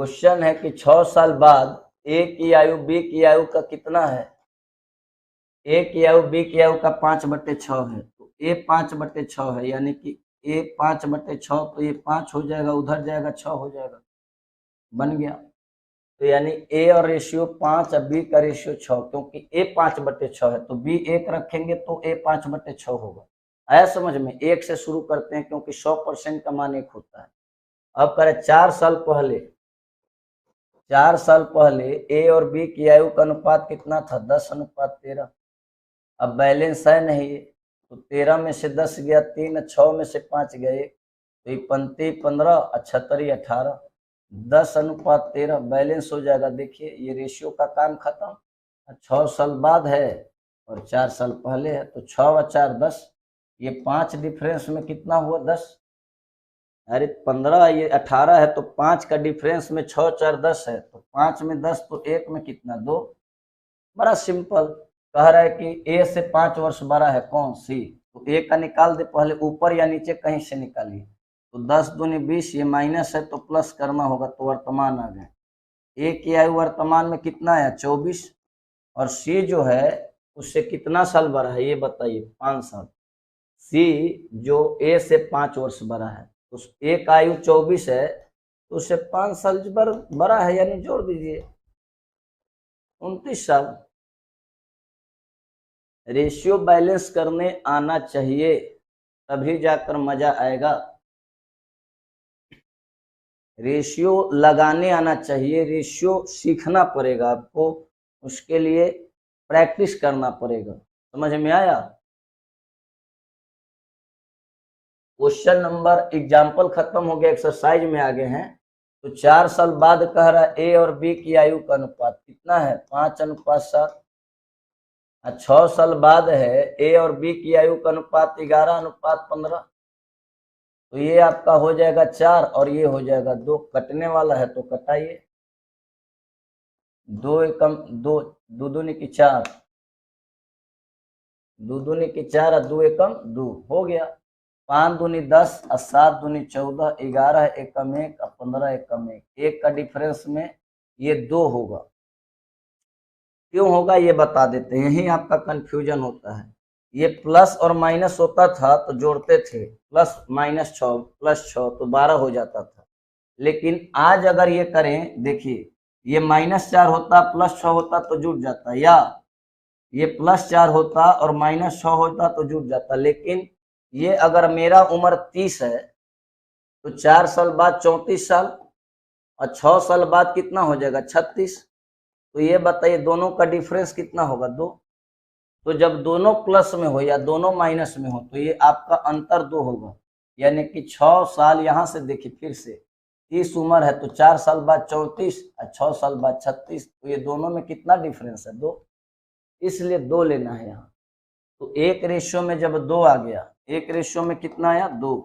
Question है कि 6 साल बाद ए की आयु बी की आयु का कितना है। ए की आयु बी की आयु का 5/6 है, तो ए 5/6 है, यानी कि ए 5/6, तो ये 5 हो जाएगा, उधर जाएगा 6 हो जाएगा, बन गया। तो यानी ए और रेशियो 5 और बी का रेशियो 6, क्योंकि ए 5/6 है तो बी 1 रखेंगे तो ए 5/6 होगा। आया समझ में। 1 से शुरू करते हैं क्योंकि 100% का मान 1 होता है। अब करें 4 साल पहले, 4 साल पहले ए और बी की आयु का अनुपात कितना था, 10:13। अब बैलेंस है नहीं, तो 13 में से 10 गया 3, 6 में से 5 गए, तो ये 35 15 और 76 18, 10:13 बैलेंस हो जाएगा। देखिए ये रेशियो का काम खत्म। 6 साल बाद है और 4 साल पहले है, तो 6 और 4 10, ये 5 डिफरेंस में कितना हुआ 10, अरे 15, ये 18 है, तो 5 का डिफरेंस में 6 4 10 है, तो 5 में 10, तो 1 में कितना 2। बड़ा सिंपल। कह रहा है कि ए से 5 वर्ष बड़ा है कौन, सी। तो ए का निकाल दे, पहले ऊपर या नीचे कहीं से निकालिए। तो 10 दूनी 20, ये माइनस है तो प्लस करना होगा, तो वर्तमान आ गए। ए की आयु वर्तमान में कितना है 24, और सी जो है उससे कितना साल बड़ा है ये बताइए, 5 साल। सी जो ए से 5 वर्ष बड़ा है, उस ए का आयु 24 है, तो उससे 5 साल बड़ा है, यानी जोड़ दीजिए 29 साल। रेशियो बैलेंस करने आना चाहिए, तभी जाकर मजा आएगा। रेशियो लगाने आना चाहिए, रेशियो सीखना पड़ेगा आपको, उसके लिए प्रैक्टिस करना पड़ेगा। समझ में आया। क्वेश्चन नंबर एग्जाम्पल खत्म हो गया, एक्सरसाइज में आगे हैं। तो 4 साल बाद कह रहा है ए और बी की आयु का अनुपात कितना है, 5:7। 6 साल बाद है ए और बी की आयु का अनुपात 11:15, तो ये आपका हो जाएगा 4 और ये हो जाएगा 2, कटने वाला है तो कटाइए। 2 एकम 2, 2 दूनी की 4, 2 दूनी की 4 और 2 एकम 2 हो गया। 5 दूनी 10 और 7 दूनी 14, 11 एकम 1 और 15 एकम 1, 1 का डिफरेंस में ये 2 होगा। क्यों होगा ये बता देते हैं, यही आपका कंफ्यूजन होता है। ये प्लस और माइनस होता था तो जोड़ते थे, प्लस माइनस 6 प्लस 6 तो 12 हो जाता था। लेकिन आज अगर ये करें, देखिए ये -4 होता प्लस 6 होता तो जुड़ जाता, या ये +4 होता और -6 होता तो जुड़ जाता। लेकिन ये अगर मेरा उम्र 30 है तो 4 साल बाद 34 साल और 6 साल बाद कितना हो जाएगा 36। तो ये बताइए दोनों का डिफरेंस कितना होगा 2। तो जब दोनों प्लस में हो या दोनों माइनस में हो तो ये आपका अंतर 2 होगा, यानी कि 6 साल। यहाँ से देखिए फिर से 30 उम्र है तो 4 साल बाद 34 और 6 साल बाद 36, तो ये दोनों में कितना डिफरेंस है 2, इसलिए 2 लेना है यहाँ। तो एक रेशियो में जब 2 आ गया, एक रेशियो में कितना आया 2,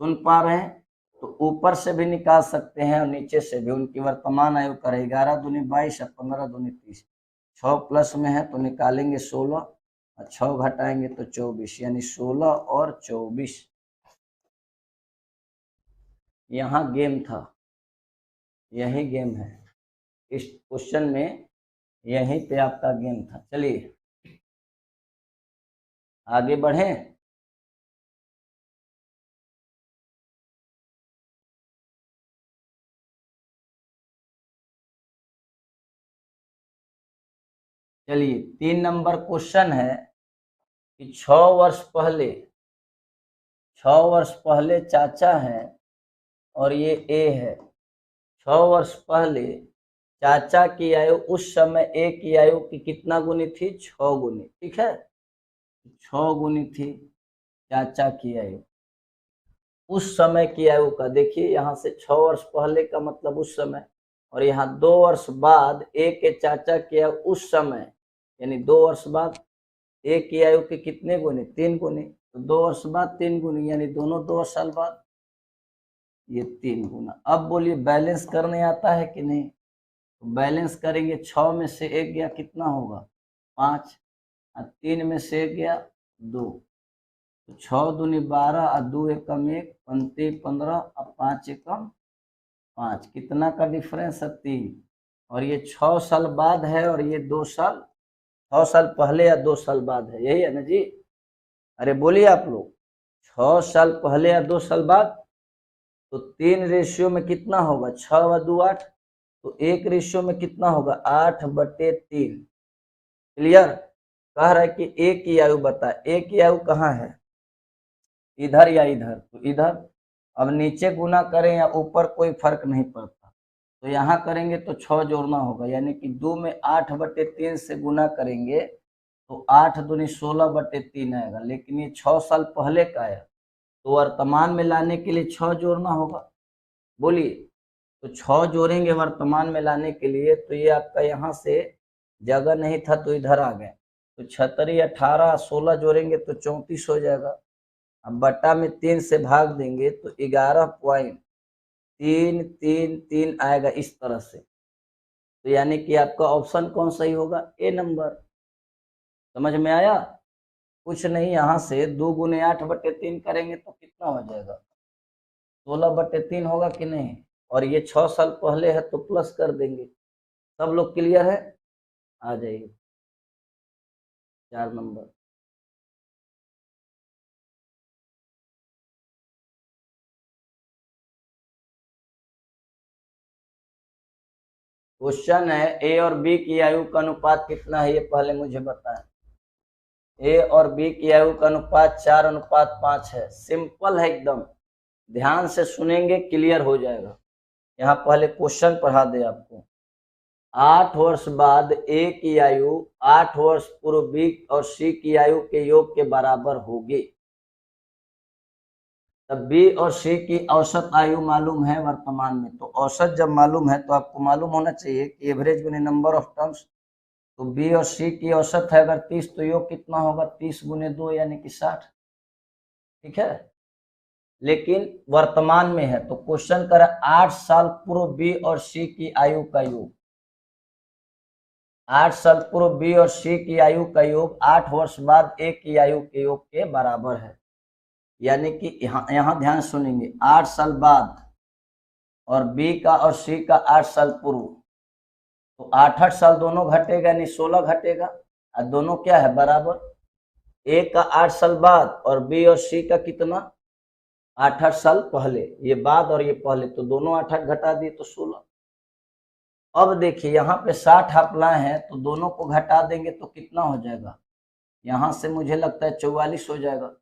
सुन पा रहे हैं। तो ऊपर से भी निकाल सकते हैं और नीचे से भी। उनकी वर्तमान आयु करे 11 दूनी 22 और 15 दूनी 30, 6 प्लस में है तो निकालेंगे 16 और 6 घटाएंगे तो 24, यानी 16 और 24। यहाँ गेम था, यही गेम है इस क्वेश्चन में, यहीं पे आपका गेम था। चलिए आगे बढ़ें। चलिए 3 नंबर क्वेश्चन है कि 6 वर्ष पहले चाचा है और ये ए है। 6 वर्ष पहले चाचा की आयु उस समय ए की आयु की कितना गुनी थी, 6 गुनी। ठीक है, 6 गुनी थी चाचा की आयु उस समय की आयु का। देखिए यहाँ से 6 वर्ष पहले का मतलब उस समय, और यहाँ 2 वर्ष बाद ए के चाचा की आयु उस समय, यानी 2 वर्ष बाद ए की आयु के कितने गुनी, 3 गुनी। तो 2 वर्ष बाद 3 गुनी, यानी दोनों 2 साल बाद ये 3 गुना। अब बोलिए बैलेंस करने आता है कि नहीं। तो बैलेंस करेंगे, 6 में से 1 गया कितना होगा 5, और 3 में से 1 गया 2, तो 6 दूनी 12 और 2 एकम 1, 35 15 और 5 एकम 5, कितना का डिफरेंस है 3, और ये 6 साल बाद है और ये 2 साल, 6 साल पहले या 2 साल बाद है, यही है ना जी? अरे बोलिए आप लोग, 6 साल पहले या 2 साल बाद, तो 3 रेशियो में कितना होगा, 6 व 2 8, तो 1 रेशियो में कितना होगा 8/3। क्लियर? कह रहा है कि ए की आयु बता, ए की आयु कहाँ है, इधर या इधर, तो इधर। अब नीचे गुना करें या ऊपर कोई फर्क नहीं पड़ता, तो यहाँ करेंगे तो 6 जोड़ना होगा, यानी कि 2 में 8/3 से गुना करेंगे तो 8 दूनी 16/3 आएगा, लेकिन ये 6 साल पहले का है, तो वर्तमान में लाने के लिए 6 जोड़ना होगा। बोलिए, तो 6 जोड़ेंगे वर्तमान में लाने के लिए, तो ये आपका यहाँ से जगह नहीं था तो इधर आ गए, तो 36 18 16 जोड़ेंगे तो 34 हो जाएगा। अब बटा में 3 से भाग देंगे तो 11.333 आएगा इस तरह से। तो यानी कि आपका ऑप्शन कौन सही होगा, ए नंबर। समझ में आया? कुछ नहीं, यहाँ से 2 गुने 8/3 करेंगे तो कितना हो जाएगा, 16/3 होगा कि नहीं, और ये 6 साल पहले है तो प्लस कर देंगे। सब लोग क्लियर है? आ जाइए 4 नंबर। क्वेश्चन है ए और बी की आयु का अनुपात कितना है, ये पहले मुझे बताएं। ए और बी की आयु का अनुपात 4:5 है। सिंपल है एकदम, ध्यान से सुनेंगे क्लियर हो जाएगा। यहाँ पहले क्वेश्चन पढ़ा दे आपको। 8 वर्ष बाद ए की आयु 8 वर्ष पूर्व बी और सी की आयु के योग के बराबर होगी। तब बी और सी की औसत आयु मालूम है वर्तमान में, तो औसत जब मालूम है तो आपको मालूम होना चाहिए कि एवरेज गुने नंबर ऑफ टर्म्स, तो बी और सी की औसत है अगर 30 तो योग कितना होगा 30 गुने 2 यानी कि 60। ठीक है, लेकिन वर्तमान में है तो क्वेश्चन कर 8 साल पूर्व बी और सी की आयु का योग, 8 साल पूर्व बी और सी की आयु का योग 8 वर्ष बाद ए की आयु के योग के बराबर है। यानी कि यहाँ ध्यान सुनेंगे, 8 साल बाद और बी का और सी का 8 साल पूर्व, तो 8 साल दोनों घटेगा यानी 16 घटेगा, और दोनों क्या है बराबर। ए का 8 साल बाद और बी और सी का कितना 8 साल पहले, ये बाद और ये पहले, तो दोनों 8 घटा दिए तो 16। अब देखिए यहाँ पे 60 आप लाए हैं तो दोनों को घटा देंगे तो कितना हो जाएगा, यहाँ से मुझे लगता है 44 हो जाएगा,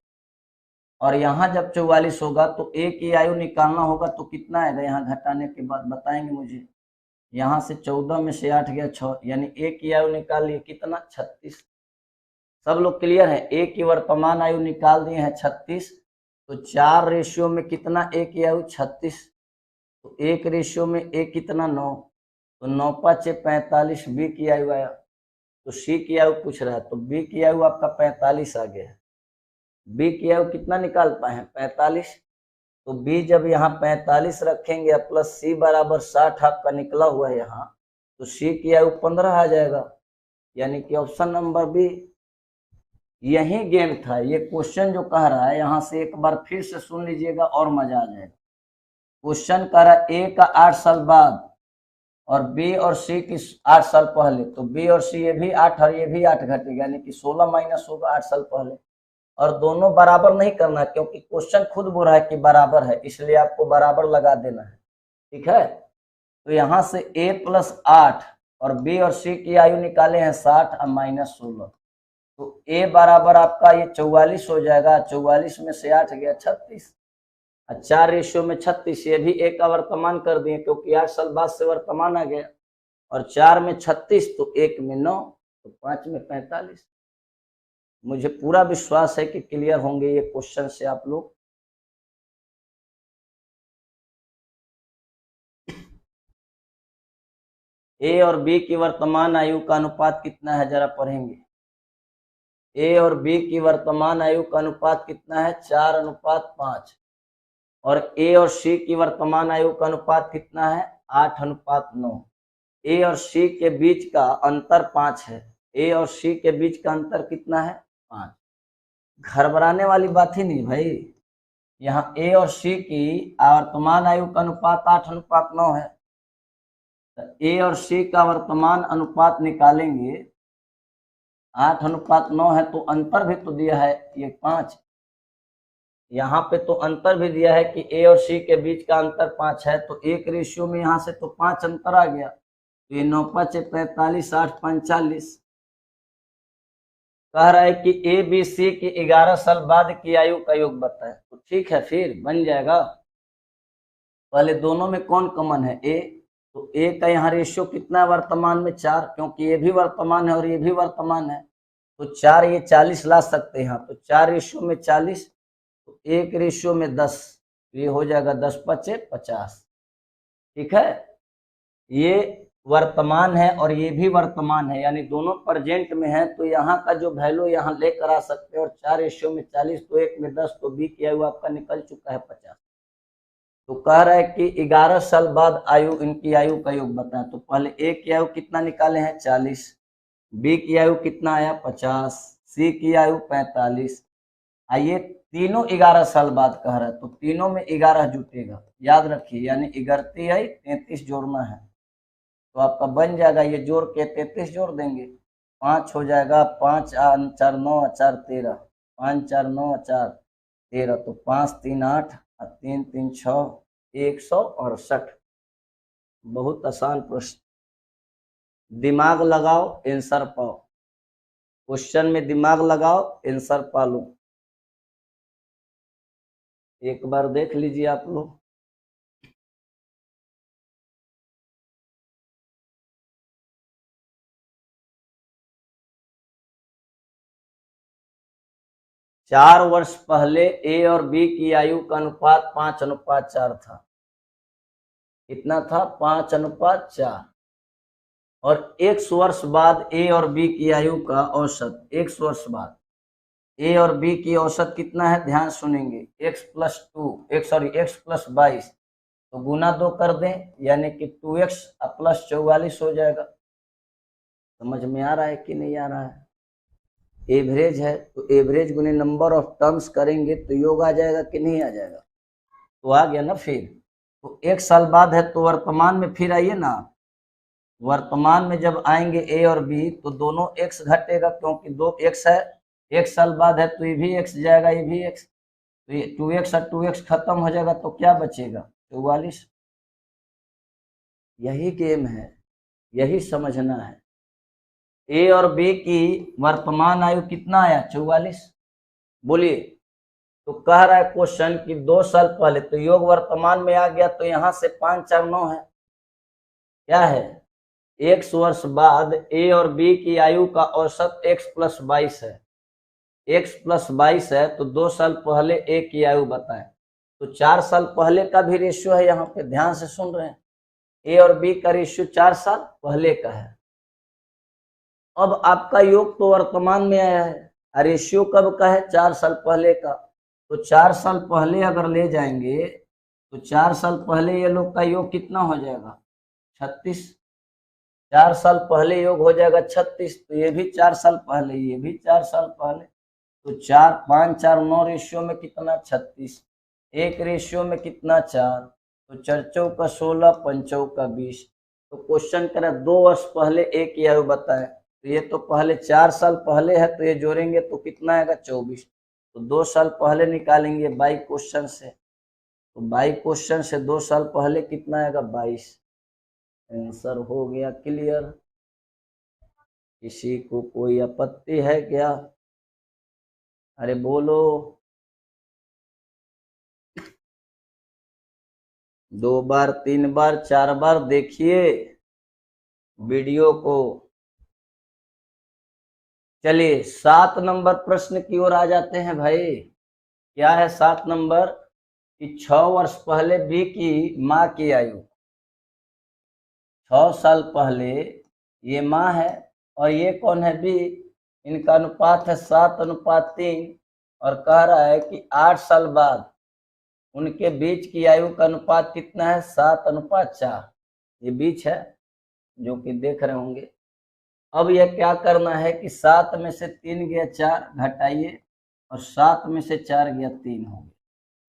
और यहाँ जब 44 होगा तो ए की आयु निकालना होगा तो कितना आएगा, यहाँ घटाने के बाद बताएंगे मुझे। यहाँ से 14 में से 8 गया 6, यानी ए की आयु निकाल लिए कितना 36। सब लोग क्लियर है? ए की वर्तमान आयु निकाल दिए हैं 36, तो 4 रेशियो में कितना ए की आयु 36, तो 1 रेशियो में ए कितना 9, तो 9 5 45 बी की आयु आया। तो सी की आयु पूछ रहा है तो बी की आयु आपका 45 आ गया है। बी की आयु कितना निकाल पाए हैं 45, तो बी जब यहाँ 45 रखेंगे प्लस सी बराबर 60 आपका निकला हुआ है यहाँ, तो सी की आयु 15 आ जाएगा, यानी कि ऑप्शन नंबर बी। यही गेम था, ये क्वेश्चन जो कह रहा है यहाँ से एक बार फिर से सुन लीजिएगा और मजा आ जाएगा। क्वेश्चन कह रहा है ए का 8 साल बाद और बी और सी की 8 साल पहले, तो बी और सी ये भी 8 और ये भी 8 घटेगा, यानी कि 16 माइनस होगा 8 साल पहले, और दोनों बराबर नहीं करना है क्योंकि क्वेश्चन खुद बोल रहा है कि बराबर है, इसलिए आपको बराबर लगा देना है। ठीक है, तो यहाँ से a + 8 और b और c की आयु निकाले हैं 60 और -16, तो a बराबर आपका ये 44 हो जाएगा, 44 में से 8 गया 36, 4 रेशियो में 36, ये भी एक का वर्तमान कर दिए क्योंकि 8 साल बाद से वर्तमान आ गया, और 4 में 36 तो 1 में 9 तो 5 में 45। मुझे पूरा विश्वास है कि क्लियर होंगे ये क्वेश्चन से आप लोग। ए और बी की वर्तमान आयु का अनुपात कितना है जरा पढ़ेंगे। ए और बी की वर्तमान आयु का अनुपात कितना है 4:5, और ए और सी की वर्तमान आयु का अनुपात कितना है 8:9। ए और सी के बीच का अंतर 5 है, ए और सी के बीच का अंतर कितना है 5। घबराने वाली बात ही नहीं भाई, यहाँ ए और सी की वर्तमान आयु का अनुपात 8:9 है। तो ए और सी का वर्तमान अनुपात निकालेंगे, 8:9 है, तो अंतर भी तो दिया है ये 5। यहाँ पे तो अंतर भी दिया है कि ए और सी के बीच का अंतर 5 है, तो 1 रेशियो में यहाँ से तो 5 अंतर आ गया। तो ये 9×5 = 45, 8×5 = 40। कह रहा है कि ए बी सी की 11 साल बाद की आयु का योग बताए। तो ठीक है, फिर बन जाएगा। पहले दोनों में कौन कॉमन है? ए। तो ए का यहाँ रेशियो कितना है वर्तमान में? 4, क्योंकि ये भी वर्तमान है और ये भी वर्तमान है, तो 4 ये 40 ला सकते हैं। तो 4 रेशियो में 40, तो 1 रेशियो में 10, ये हो जाएगा 10×5 = 50। ठीक है, ये वर्तमान है और ये भी वर्तमान है, यानी दोनों प्रेजेंट में है। तो यहाँ का जो वैल्यू यहाँ लेकर आ सकते हैं, और 4 रेशियो में 40, तो 1 में 10, तो बी की आयु आपका निकल चुका है 50। तो कह रहा है कि 11 साल बाद आयु, इनकी आयु का योग बताएं। तो पहले ए की आयु कितना निकाले हैं? 40। बी की आयु कितना आया? 50। सी की आयु 45। आइए, तीनों 11 साल बाद कह रहा है, तो तीनों में 11 जुटेगा, याद रखिए, यानी 11 आई 33 जोड़ना है। तो आपका बन जाएगा, ये जोड़ के 33 जोड़ देंगे, 5 हो जाएगा। 5 4 9 4 13, 5 4 9 4 13, तो 5 3 8 और 3 3 6, 168। बहुत आसान प्रश्न, दिमाग लगाओ आंसर पाओ। क्वेश्चन में दिमाग लगाओ, आंसर पा लो। एक बार देख लीजिए आप लोग। चार वर्ष पहले ए और बी की आयु का अनुपात 5:4 था। कितना था? 5:4। और 100 वर्ष बाद ए और बी की आयु का औसत, 100 वर्ष बाद ए और बी की औसत कितना है? ध्यान सुनेंगे, x+22, तो गुना 2 कर दें, यानी कि 2x + 44 हो जाएगा। समझ में आ रहा है कि नहीं आ रहा है? एवरेज है, तो एवरेज गुने नंबर ऑफ टर्म्स करेंगे तो योग आ जाएगा कि नहीं आ जाएगा? तो आ गया ना। फिर तो 1 साल बाद है, तो वर्तमान में फिर आइए ना। वर्तमान में जब आएंगे ए और बी, तो दोनों x घटेगा, क्योंकि 2x है। 1 साल बाद है, तो ये भी x जाएगा, ये भी x, तो ये 2x और 2x खत्म हो जाएगा, तो क्या बचेगा? 44। यही गेम है, यही समझना है। ए और बी की वर्तमान आयु कितना आया? 44। बोलिए। तो कह रहा है क्वेश्चन कि 2 साल पहले, तो योग वर्तमान में आ गया, तो यहां से 5 4 9 है, क्या है? 100 वर्ष बाद ए और बी की आयु का औसत x+22 है। x+22 है, तो 2 साल पहले ए की आयु बताएं। तो 4 साल पहले का भी रेशियो है, यहाँ पे ध्यान से सुन रहे हैं। ए और बी का रेशियो 4 साल पहले का है। अब आपका योग तो वर्तमान में आया है, रेशियो कब का है? 4 साल पहले का। तो 4 साल पहले अगर ले जाएंगे, तो 4 साल पहले ये लोग का योग कितना हो जाएगा? 36। 4 साल पहले योग हो जाएगा 36, तो ये भी 4 साल पहले, ये भी 4 साल पहले। तो 4 5 4 9 रेशियो में कितना? 36। 1 रेशियो में कितना? 4, तो 4 चौका 16, 5 चौका 20। तो क्वेश्चन कह रहा है 2 वर्ष पहले ए की आयु बताएं। तो ये तो पहले 4 साल पहले है, तो ये जोड़ेंगे तो कितना आएगा? 24। तो 2 साल पहले निकालेंगे बाई क्वेश्चन से, तो बाई क्वेश्चन से 2 साल पहले कितना आएगा? 22। आंसर हो गया क्लियर। किसी को कोई आपत्ति है क्या? अरे बोलो। 2 बार 3 बार 4 बार देखिए वीडियो को। चलिए 7 नंबर प्रश्न की ओर आ जाते हैं भाई। क्या है 7 नंबर? कि 6 वर्ष पहले बी की माँ की आयु, 6 साल पहले ये माँ है और ये कौन है? बी। इनका अनुपात है 7:3, और कह रहा है कि 8 साल बाद उनके बीच की आयु का अनुपात कितना है? 7:4। ये बीच है जो कि देख रहे होंगे। अब यह क्या करना है कि 7 में से 3 गया 4, घटाइए, और 7 में से 4 गया 3 हो गया।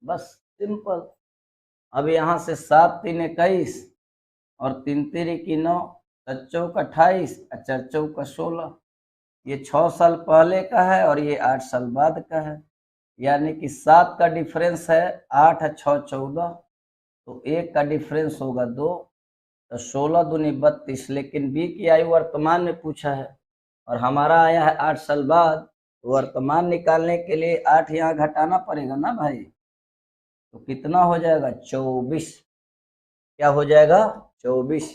बस सिंपल। अब यहाँ से 7 3 21 और 3 3 की 9, 7 चौक 28 और 4 चौक 16। ये 6 साल पहले का है और ये 8 साल बाद का है, यानी कि 7 का डिफरेंस है 8 और 6 14, तो 1 का डिफरेंस होगा 2, तो 16 दूनी 32। लेकिन बी की आयु वर्तमान में पूछा है और हमारा आया है 8 साल बाद, तो वर्तमान निकालने के लिए 8 यहाँ घटाना पड़ेगा ना भाई, तो कितना हो जाएगा 24। क्या हो जाएगा 24।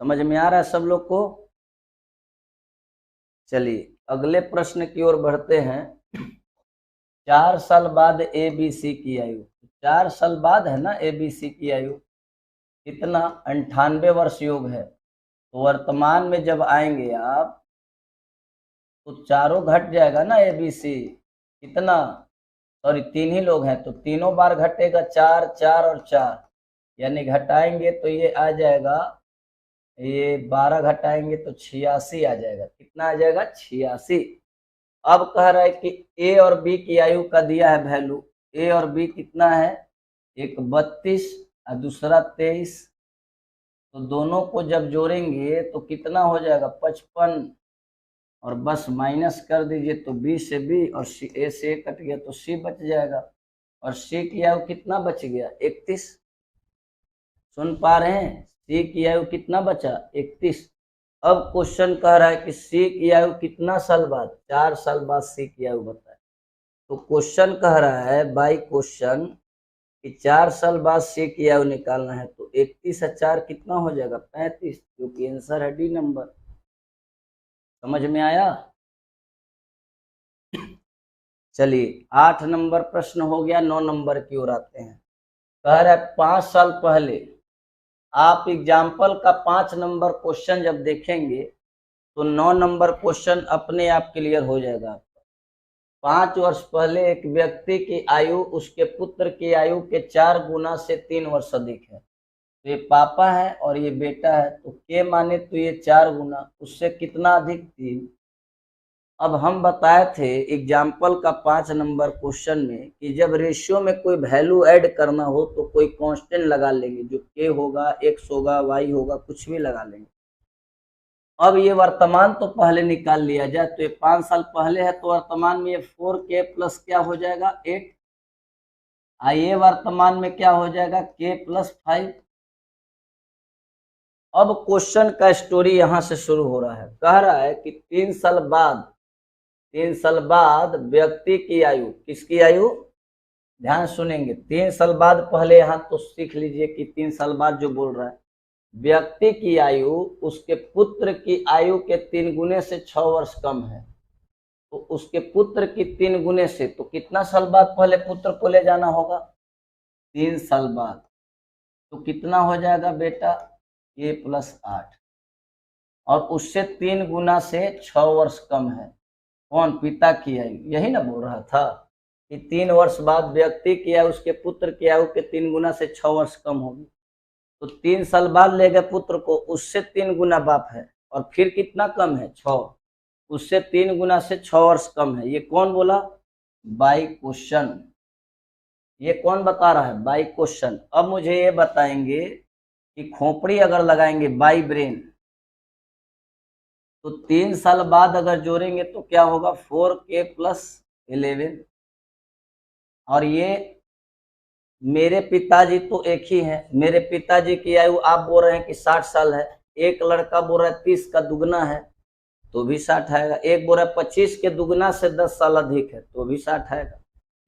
समझ में आ रहा है सब लोग को? चलिए अगले प्रश्न की ओर बढ़ते हैं। 4 साल बाद ए बी सी की आयु, 4 साल बाद है ना ए बी सी की आयु, कितना 98 वर्ष योग है। तो वर्तमान में जब आएंगे आप तो चारों घट जाएगा ना ए बी सी, कितना, सॉरी 3 ही लोग हैं तो तीनों बार घटेगा 4 4 और 4, यानी घटाएंगे तो ये आ जाएगा, ये 12 घटाएंगे तो 86 आ जाएगा। कितना आ जाएगा 86। अब कह रहा है कि ए और बी की आयु का दिया है वैल्यू, ए और बी कितना है, एक 32 और दूसरा 23, तो दोनों को जब जोड़ेंगे तो कितना हो जाएगा 55, और बस माइनस कर दीजिए तो बी से बी और सी, ए से ए कट गया तो सी बच जाएगा, और सी की आयु कितना बच गया 31। सुन पा रहे हैं, सी की आयु कितना बचा 31। अब क्वेश्चन कह रहा है कि सी की आयु कितना साल बाद, 4 साल बाद सी की आयु बताए। तो क्वेश्चन कह रहा है बाई क्वेश्चन कि 4 साल बाद सी की आयु निकालना है, तो 31 और 4 कितना हो जाएगा 35, जो कि आंसर है डी नंबर। समझ में आया? चलिए 8 नंबर प्रश्न हो गया, 9 नंबर की ओर आते हैं। कह रहा है 5 साल पहले, आप एग्जाम्पल का 5 नंबर क्वेश्चन जब देखेंगे तो 9 नंबर क्वेश्चन अपने आप क्लियर हो जाएगा आपका। 5 वर्ष पहले एक व्यक्ति की आयु उसके पुत्र की आयु के 4 गुना से 3 वर्ष अधिक है। तो ये पापा है और ये बेटा है, तो के माने तो ये 4 गुना, उससे कितना अधिक 3। अब हम बताए थे एग्जाम्पल का 5 नंबर क्वेश्चन में कि जब रेशियो में कोई वैल्यू ऐड करना हो तो कोई कांस्टेंट लगा लेंगे, जो के होगा, एक्स होगा, वाई होगा, कुछ भी लगा लेंगे। अब ये वर्तमान तो पहले निकाल लिया जाए, तो ये 5 साल पहले है तो वर्तमान में ये 4k प्लस क्या हो जाएगा 8, ये वर्तमान में क्या हो जाएगा k प्लस 5। अब क्वेश्चन का स्टोरी यहां से शुरू हो रहा है। कह रहा है कि 3 साल बाद व्यक्ति की आयु, किसकी आयु, ध्यान सुनेंगे, 3 साल बाद, पहले यहाँ तो सीख लीजिए कि 3 साल बाद जो बोल रहा है, व्यक्ति की आयु उसके पुत्र की आयु के 3 गुने से 6 वर्ष कम है। तो उसके पुत्र की 3 गुने से, तो कितना साल बाद पहले पुत्र को ले जाना होगा 3 साल बाद, तो कितना हो जाएगा बेटा a प्लस 8, और उससे 3 गुना से 6 वर्ष कम है कौन, पिता की आयु। यही ना बोल रहा था कि 3 वर्ष बाद व्यक्ति की आयु उसके पुत्र की आयु के 3 गुना से 6 वर्ष कम होगी। तो 3 साल बाद ले गए पुत्र को, उससे 3 गुना बाप है, और फिर कितना कम है 6, उससे 3 गुना से 6 वर्ष कम है। ये कौन बोला, बाई क्वेश्चन। ये कौन बता रहा है, बाई क्वेश्चन। अब मुझे ये बताएंगे कि खोपड़ी अगर लगाएंगे बाई ब्रेन, तो 3 साल बाद अगर जोड़ेंगे तो क्या होगा 4k प्लस 11, और ये मेरे पिताजी तो एक ही हैं, मेरे पिताजी की आयु आप बोल रहे हैं कि 60 साल है, एक लड़का बोल रहा है 30 का दुगना है तो भी 60 आएगा, एक बोल रहा है 25 के दुगना से 10 साल अधिक है तो भी 60 आएगा।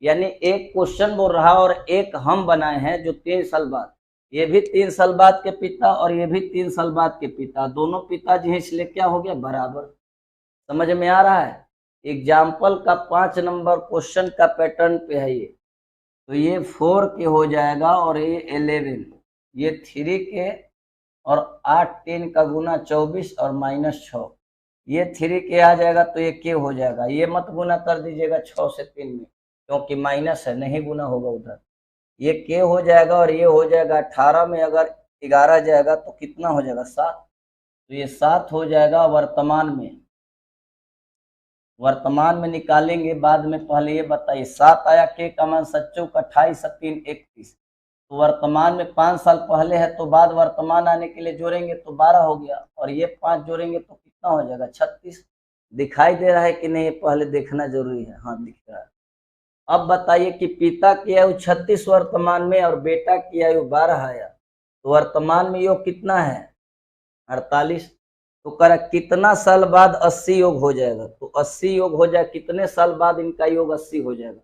यानी एक क्वेश्चन बोल रहा और एक हम बनाए हैं जो 3 साल बाद, ये भी 3 साल बाद के पिता और ये भी 3 साल बाद के पिता, दोनों पिताजी हैं, इसलिए क्या हो गया बराबर। समझ में आ रहा है? एग्जाम्पल का 5 नंबर क्वेश्चन का पैटर्न पे है ये। तो ये 4k हो जाएगा और ये 11, ये 3k और 8 3 का गुना 24 और माइनस 6, ये 3k आ जाएगा तो ये k हो जाएगा। ये मत गुना कर दीजिएगा 6 से 3 में, क्योंकि माइनस है, नहीं गुना होगा उधर। ये k हो जाएगा और ये हो जाएगा 18 में अगर 11 जाएगा तो कितना हो जाएगा 7, तो ये 7 हो जाएगा वर्तमान में। वर्तमान में निकालेंगे बाद में। पहले ये बताइए 7 आया, के का मान 7 × 28 3 31। तो वर्तमान में 5 साल पहले है, तो बाद वर्तमान आने के लिए जोड़ेंगे तो 12 हो गया, और ये 5 जोड़ेंगे तो कितना हो जाएगा 36। दिखाई दे रहा है कि नहीं, ये पहले देखना जरूरी है। हाँ दिख रहा है। अब बताइए कि पिता की आयु 36 वर्तमान में और बेटा की आयु 12 आया, तो वर्तमान में योग कितना है 48। तो कह रहा कितना साल बाद 80 योग हो जाएगा, तो 80 योग हो जाए कितने साल बाद इनका योग 80 हो जाएगा,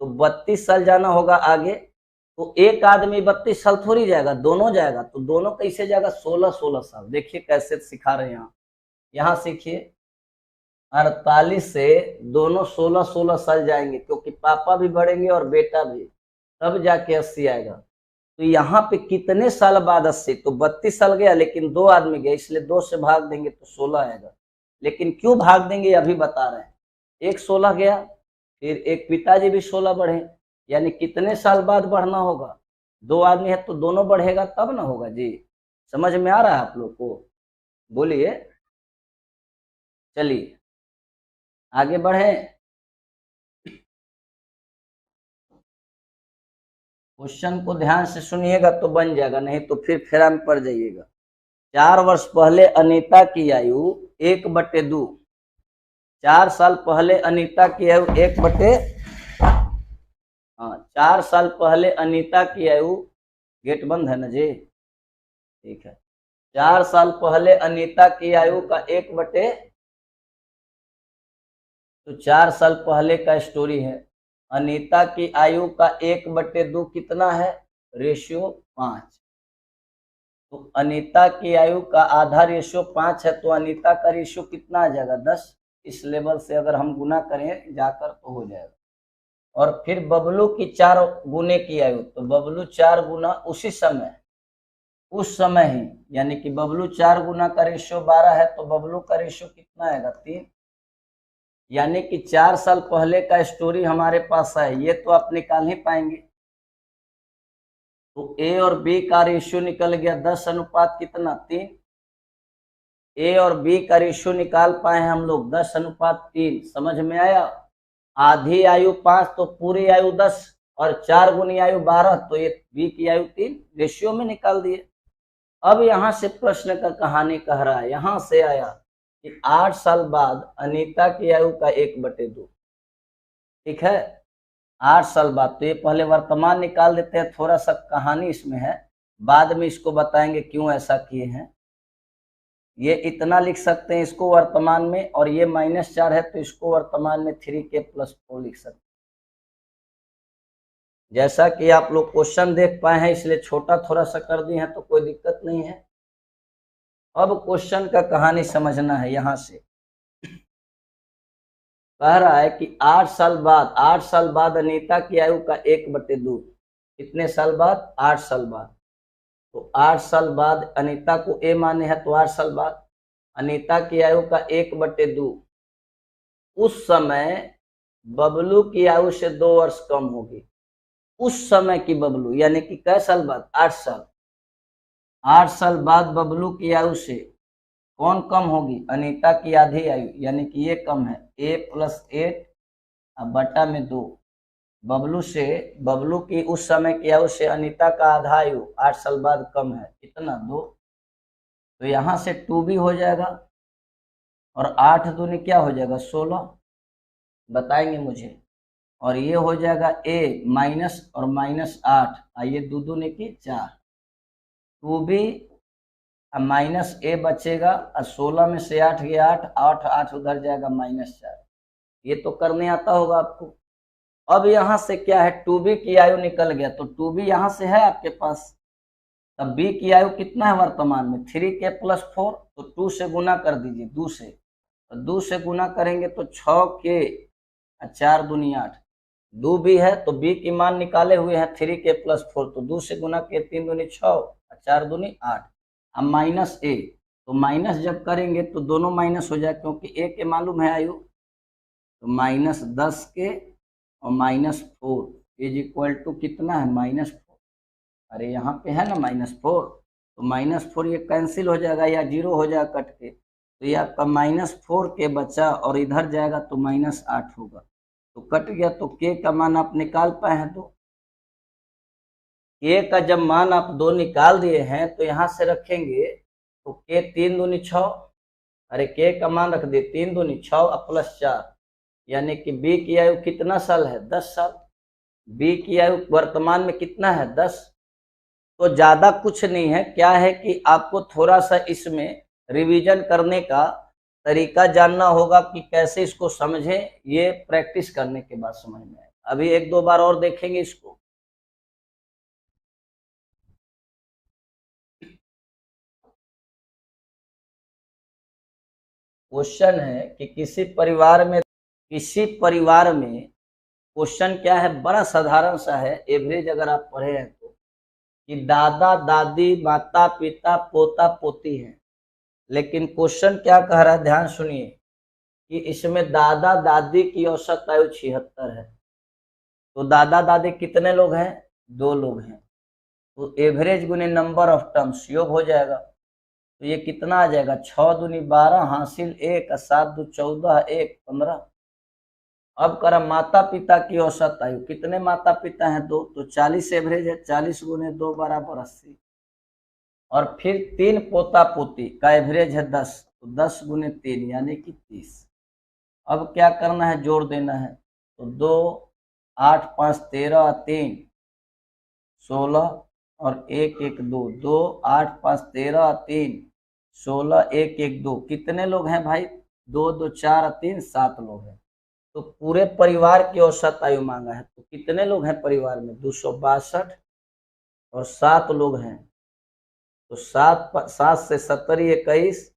तो 32 साल जाना होगा आगे। तो एक आदमी 32 साल थोड़ी जाएगा, दोनों जाएगा। तो दोनों कैसे जाएगा 16-16 साल। देखिए कैसे सिखा रहे हैं यहाँ सीखिए। 48 से दोनों 16-16 साल जाएंगे, क्योंकि पापा भी बढ़ेंगे और बेटा भी, तब जाके 80 आएगा। तो यहाँ पे कितने साल बाद 80, तो 32 साल गया, लेकिन 2 आदमी गए, इसलिए 2 से भाग देंगे तो 16 आएगा। लेकिन क्यों भाग देंगे अभी बता रहे हैं। एक 16 गया, फिर एक पिताजी भी 16 बढ़े, यानी कितने साल बाद बढ़ना होगा। 2 आदमी है तो दोनों बढ़ेगा तब ना होगा जी। समझ में आ रहा है आप लोग को, बोलिए। चलिए आगे बढ़े। क्वेश्चन को ध्यान से सुनिएगा तो बन जाएगा, नहीं तो फिर फेरा में पड़ जाइएगा। 4 वर्ष पहले अनीता की आयु 1/2। 4 साल पहले अनीता की आयु 1/, हाँ 4 साल पहले अनीता की आयु, गेट बंद है ना जी, ठीक है। 4 साल पहले अनीता की आयु का 1/, तो 4 साल पहले का स्टोरी है। अनीता की आयु का 1/2 कितना है, रेशियो 5। तो अनीता की आयु का आधा रेशियो 5 है, तो अनीता का रेशियो कितना आ जाएगा 10। इस लेवल से अगर हम गुना करें जाकर तो हो जाएगा। और फिर बबलू की 4 गुने की आयु, तो बबलू 4 गुना उसी समय, उस समय ही, यानी कि बबलू 4 गुना का रेशियो 12 है, तो बबलू का रेशियो कितना आएगा 3। यानी कि 4 साल पहले का स्टोरी हमारे पास है, ये तो आप निकाल ही पाएंगे। तो ए और बी का रेशियो निकल गया 10 अनुपात कितना 3। ए और बी का रेशियो निकाल पाए हैं हम लोग 10 अनुपात 3। समझ में आया। आधी आयु 5 तो पूरी आयु 10, और 4 गुनी आयु 12, तो ये बी की आयु 3 रेशियो में निकाल दिए। अब यहां से प्रश्न का कहानी कह रहा है, यहां से आया कि 8 साल बाद अनीता की आयु का 1/2। ठीक है, 8 साल बाद। तो ये पहले वर्तमान निकाल देते हैं, थोड़ा सा कहानी इसमें है, बाद में इसको बताएंगे क्यों ऐसा किए हैं। ये इतना लिख सकते हैं इसको वर्तमान में, और ये -4 है तो इसको वर्तमान में 3k+4 लिख सकते हैं। जैसा कि आप लोग क्वेश्चन देख पाए हैं, इसलिए छोटा थोड़ा सा कर दिए हैं, तो कोई दिक्कत नहीं है। अब क्वेश्चन का कहानी समझना है। यहां से कह रहा है कि 8 साल बाद, 8 साल बाद अनीता की आयु का 1/2। कितने साल बाद 8 साल बाद। तो 8 साल बाद अनीता को ए माने है, तो 8 साल बाद अनीता की आयु का 1/2। उस समय बबलू की आयु से 2 वर्ष कम होगी। उस समय की बबलू, यानी कि कै साल बाद 8 साल। 8 साल बाद बबलू की आयु से कौन कम होगी, अनीता की आधी आयु, यानी कि ये कम है A+8 बटा में 2। बबलू से, बबलू की उस समय की आयु से अनीता का आधा आयु 8 साल बाद कम है, कितना 2। तो यहां से 2b हो जाएगा, और 8 दूनी क्या हो जाएगा 16, बताएंगे मुझे। और ये हो जाएगा a माइनस और -8, आइए 2 दूनी की 4, 2b -a बचेगा, और 16 में से 8 गया 8, 8 उधर जाएगा -4। ये तो करने आता होगा आपको। अब यहाँ से क्या है, 2b की आयु निकल गया, तो 2b यहाँ से है आपके पास। तब b की आयु कितना है वर्तमान में 3k+4, तो 2 से गुना कर दीजिए, 2 से, तो 2 से गुना करेंगे तो 6k, 4 दूनी 8। 2b है तो b की मान निकाले हुए हैं 3k+4, तो 2 से गुना के 3 दूनी 6, 4 दूनी 8। अब -a, तो माइनस जब करेंगे तो दोनों माइनस हो जाए, क्योंकि a के मालूम है आयु, तो -10k और -4 इज इक्वल टू कितना है -4। अरे यहाँ पे है ना -4, तो -4 ये कैंसिल हो जाएगा या 0 हो जाएगा कट के, तो ये आपका -4 के बचा और इधर जाएगा तो -8 होगा, तो कट गया। तो के का मान आप निकाल पाए हैं। तो के का जब मान आप 2 निकाल दिए हैं तो यहाँ से रखेंगे तो के 3 दूनी 6, अरे के का मान रख दिए 3 दूनी 6 और +4, यानी कि बी की आयु कितना साल है? 10 साल। बी की आयु वर्तमान में कितना है? 10। तो ज्यादा कुछ नहीं है, क्या है कि आपको थोड़ा सा इसमें रिवीजन करने का तरीका जानना होगा कि कैसे इसको समझें, ये प्रैक्टिस करने के बाद समझ में आए। अभी 1-2 बार और देखेंगे इसको। क्वेश्चन है कि किसी परिवार में क्वेश्चन क्या है, बड़ा साधारण सा है, एवरेज अगर आप पढ़े हैं तो, कि दादा दादी माता पिता पोता पोती हैं। लेकिन क्वेश्चन क्या कह रहा है, ध्यान सुनिए, कि इसमें दादा दादी की औसत आयु 76 है। तो दादा दादी कितने लोग हैं? 2 लोग हैं। तो एवरेज गुने नंबर ऑफ टर्म्स योग हो जाएगा। तो ये कितना आ जाएगा? 6 दूनी 12 हासिल 1, 7 दू 14, 1 15। अब करा माता पिता की औसत आयु, कितने माता पिता हैं? 2, तो 40 एवरेज है। 40 गुने 2 बराबर 80। और फिर 3 पोता पोती का एवरेज है 10, तो 10 गुने 3 यानी कि 30। अब क्या करना है? जोड़ देना है। तो 2 8 5 13 3 16 और 1 1 2, 2 8 5 13 3 16 1 1 2, कितने लोग हैं भाई? 2 2 4 3 7 लोग हैं। तो पूरे परिवार की औसत आयु मांगा है। तो कितने लोग हैं परिवार में? 262 और 7 लोग हैं। तो 7 7 से 70 21,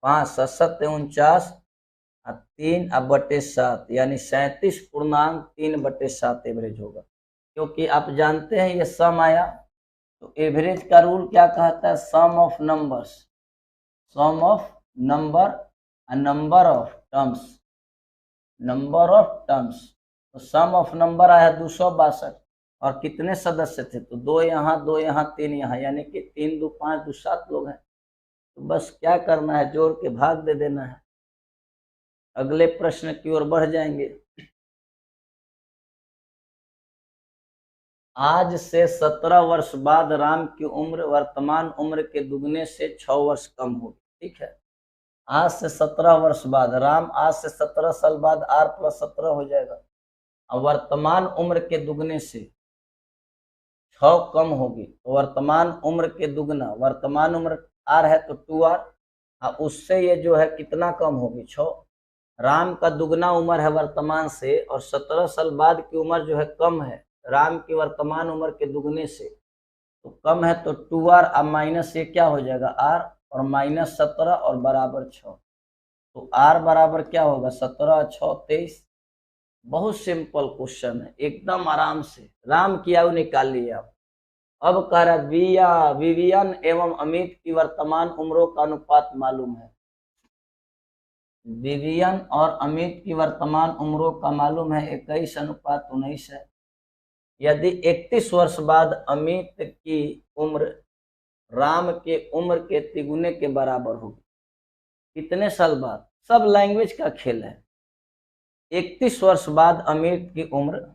5 7 49 और 3 बटे 7 यानी 37.3/7 एवरेज होगा। क्योंकि आप जानते हैं ये सम आया, तो एवरेज का रूल क्या कहता है? Sum of numbers, sum of number number of terms, number of terms. तो सम ऑफ नंबर आया 262 और कितने सदस्य थे? तो 2 यहाँ 2 यहाँ 3 यहाँ, यानी कि 3 2 5 2 7 लोग हैं। तो बस क्या करना है? जोड़ के भाग दे देना है। अगले प्रश्न की ओर बढ़ जाएंगे। आज से 17 वर्ष बाद राम की उम्र वर्तमान उम्र के दुगने से 6 वर्ष कम होगी। ठीक है, आज से 17 वर्ष बाद राम, आज से 17 साल बाद r + 17 हो जाएगा। और वर्तमान उम्र के दुगने से 6 कम होगी, तो वर्तमान उम्र के दुगना, वर्तमान उम्र r है तो 2r, और उससे ये जो है कितना कम होगी? 6। राम का दुगना उम्र है वर्तमान से, और 17 साल बाद की उम्र जो है कम है राम की वर्तमान उम्र के दुगने से, तो कम है। तो 2r अब माइनस ये क्या हो जाएगा? r, और -17 और बराबर 6। तो r बराबर क्या होगा? 17 6 23। बहुत सिंपल क्वेश्चन है, एकदम आराम से राम की आयु निकाल लिए आप। अब कह रहा विवियन एवं अमित की वर्तमान उम्रों का अनुपात मालूम है। विवियन और अमित की वर्तमान उम्रों का मालूम है 21:19 है। यदि 31 वर्ष बाद अमित की उम्र राम के उम्र के तिगुने के बराबर होगी, कितने साल बाद? सब लैंग्वेज का खेल है। 31 वर्ष बाद अमित की उम्र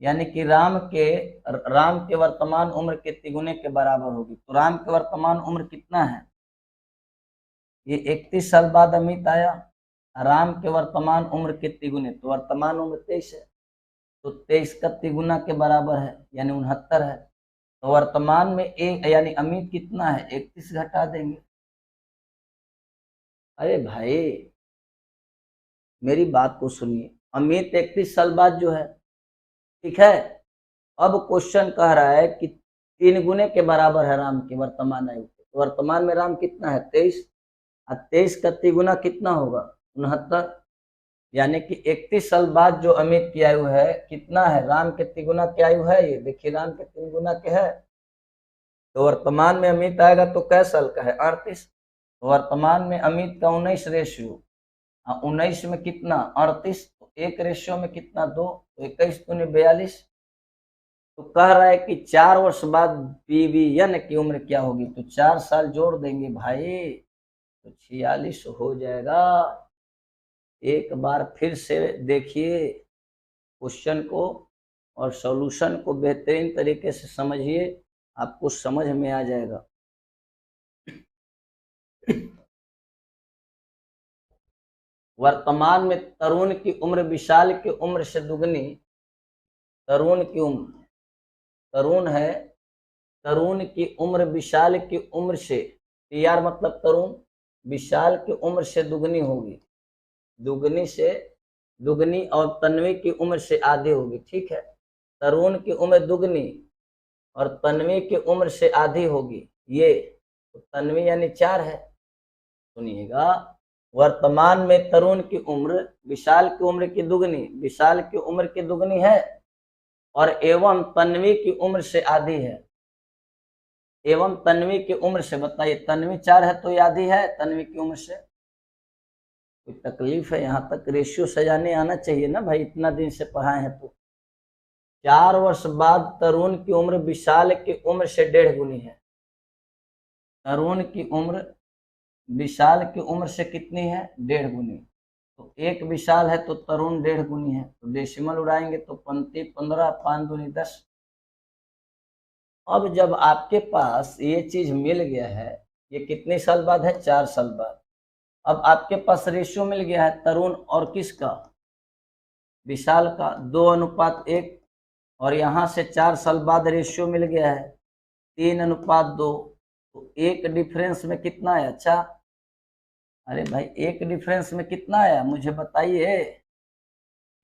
यानी कि राम के वर्तमान उम्र के तिगुने के बराबर होगी। तो राम के वर्तमान उम्र कितना है? ये 31 साल बाद अमित आया। राम के वर्तमान उम्र के तिगुने, तो वर्तमान उम्र 23 है, तो 23 का तिगुना के बराबर है यानी 69 है। तो वर्तमान में एक यानी अमित कितना है? 31 घटा देंगे। अरे भाई मेरी बात को सुनिए, अमित 31 साल बाद जो है, ठीक है। अब क्वेश्चन कह रहा है कि 3 गुने के बराबर है राम की वर्तमान आयु के। तो वर्तमान में राम कितना है? 23, और 23 का तिगुना कितना होगा? 69, यानी कि 31 साल बाद जो अमित की आयु है कितना है? राम के तिगुना की आयु है। ये देखिए राम के तिगुना के है। तो वर्तमान में अमित आएगा तो कै साल का है? 38। तो वर्तमान में अमित का 19 रेशियो, 19 में कितना? 38। तो 1 रेशियो में कितना? 2, तो 21 दूनी 42। तो कह रहा है कि 4 वर्ष बाद विवियन की उम्र क्या होगी? तो 4 साल जोड़ देंगे भाई। तो 46 हो जाएगा। एक बार फिर से देखिए क्वेश्चन को और सॉल्यूशन को बेहतरीन तरीके से समझिए, आपको समझ में आ जाएगा। वर्तमान में तरुण की उम्र विशाल की उम्र से दुगनी, तरुण की उम्र, तरुण है, तरुण की उम्र विशाल की उम्र से, टीआर मतलब तरुण, विशाल की उम्र से दुगनी होगी, दुगनी से दुगनी, और तन्वी की उम्र से आधी होगी। ठीक है, तरुण की उम्र दुगनी और तन्वी की उम्र से आधी होगी, ये तो तन्वी यानी 4 है। सुनिएगा, वर्तमान में तरुण की उम्र विशाल की उम्र की दुगनी, विशाल की उम्र की दुगनी है, और एवं तन्वी की उम्र से आधी है। एवं तन्वी की उम्र से, बताइए तन्वी 4 है तो ये आधी है तन्वी की उम्र से। कोई तकलीफ है? यहाँ तक रेशियो सजाने आना चाहिए ना भाई, इतना दिन से पढ़ाए हैं तो। 4 वर्ष बाद तरुण की उम्र विशाल की उम्र से 1.5 गुनी है। तरुण की उम्र विशाल की उम्र से कितनी है? 1.5 गुनी। तो एक विशाल है तो तरुण 1.5 गुनी है, तो डेसिमल उड़ाएंगे तो 35 15 5 दूनी 10। अब जब आपके पास ये चीज मिल गया है, ये कितने साल बाद है? 4 साल बाद। अब आपके पास रेशियो मिल गया है तरुण और किसका? विशाल का 2:1, और यहाँ से 4 साल बाद रेशियो मिल गया है 3:2। तो एक डिफरेंस में कितना है? अच्छा, अरे भाई एक डिफरेंस में कितना आया मुझे बताइए?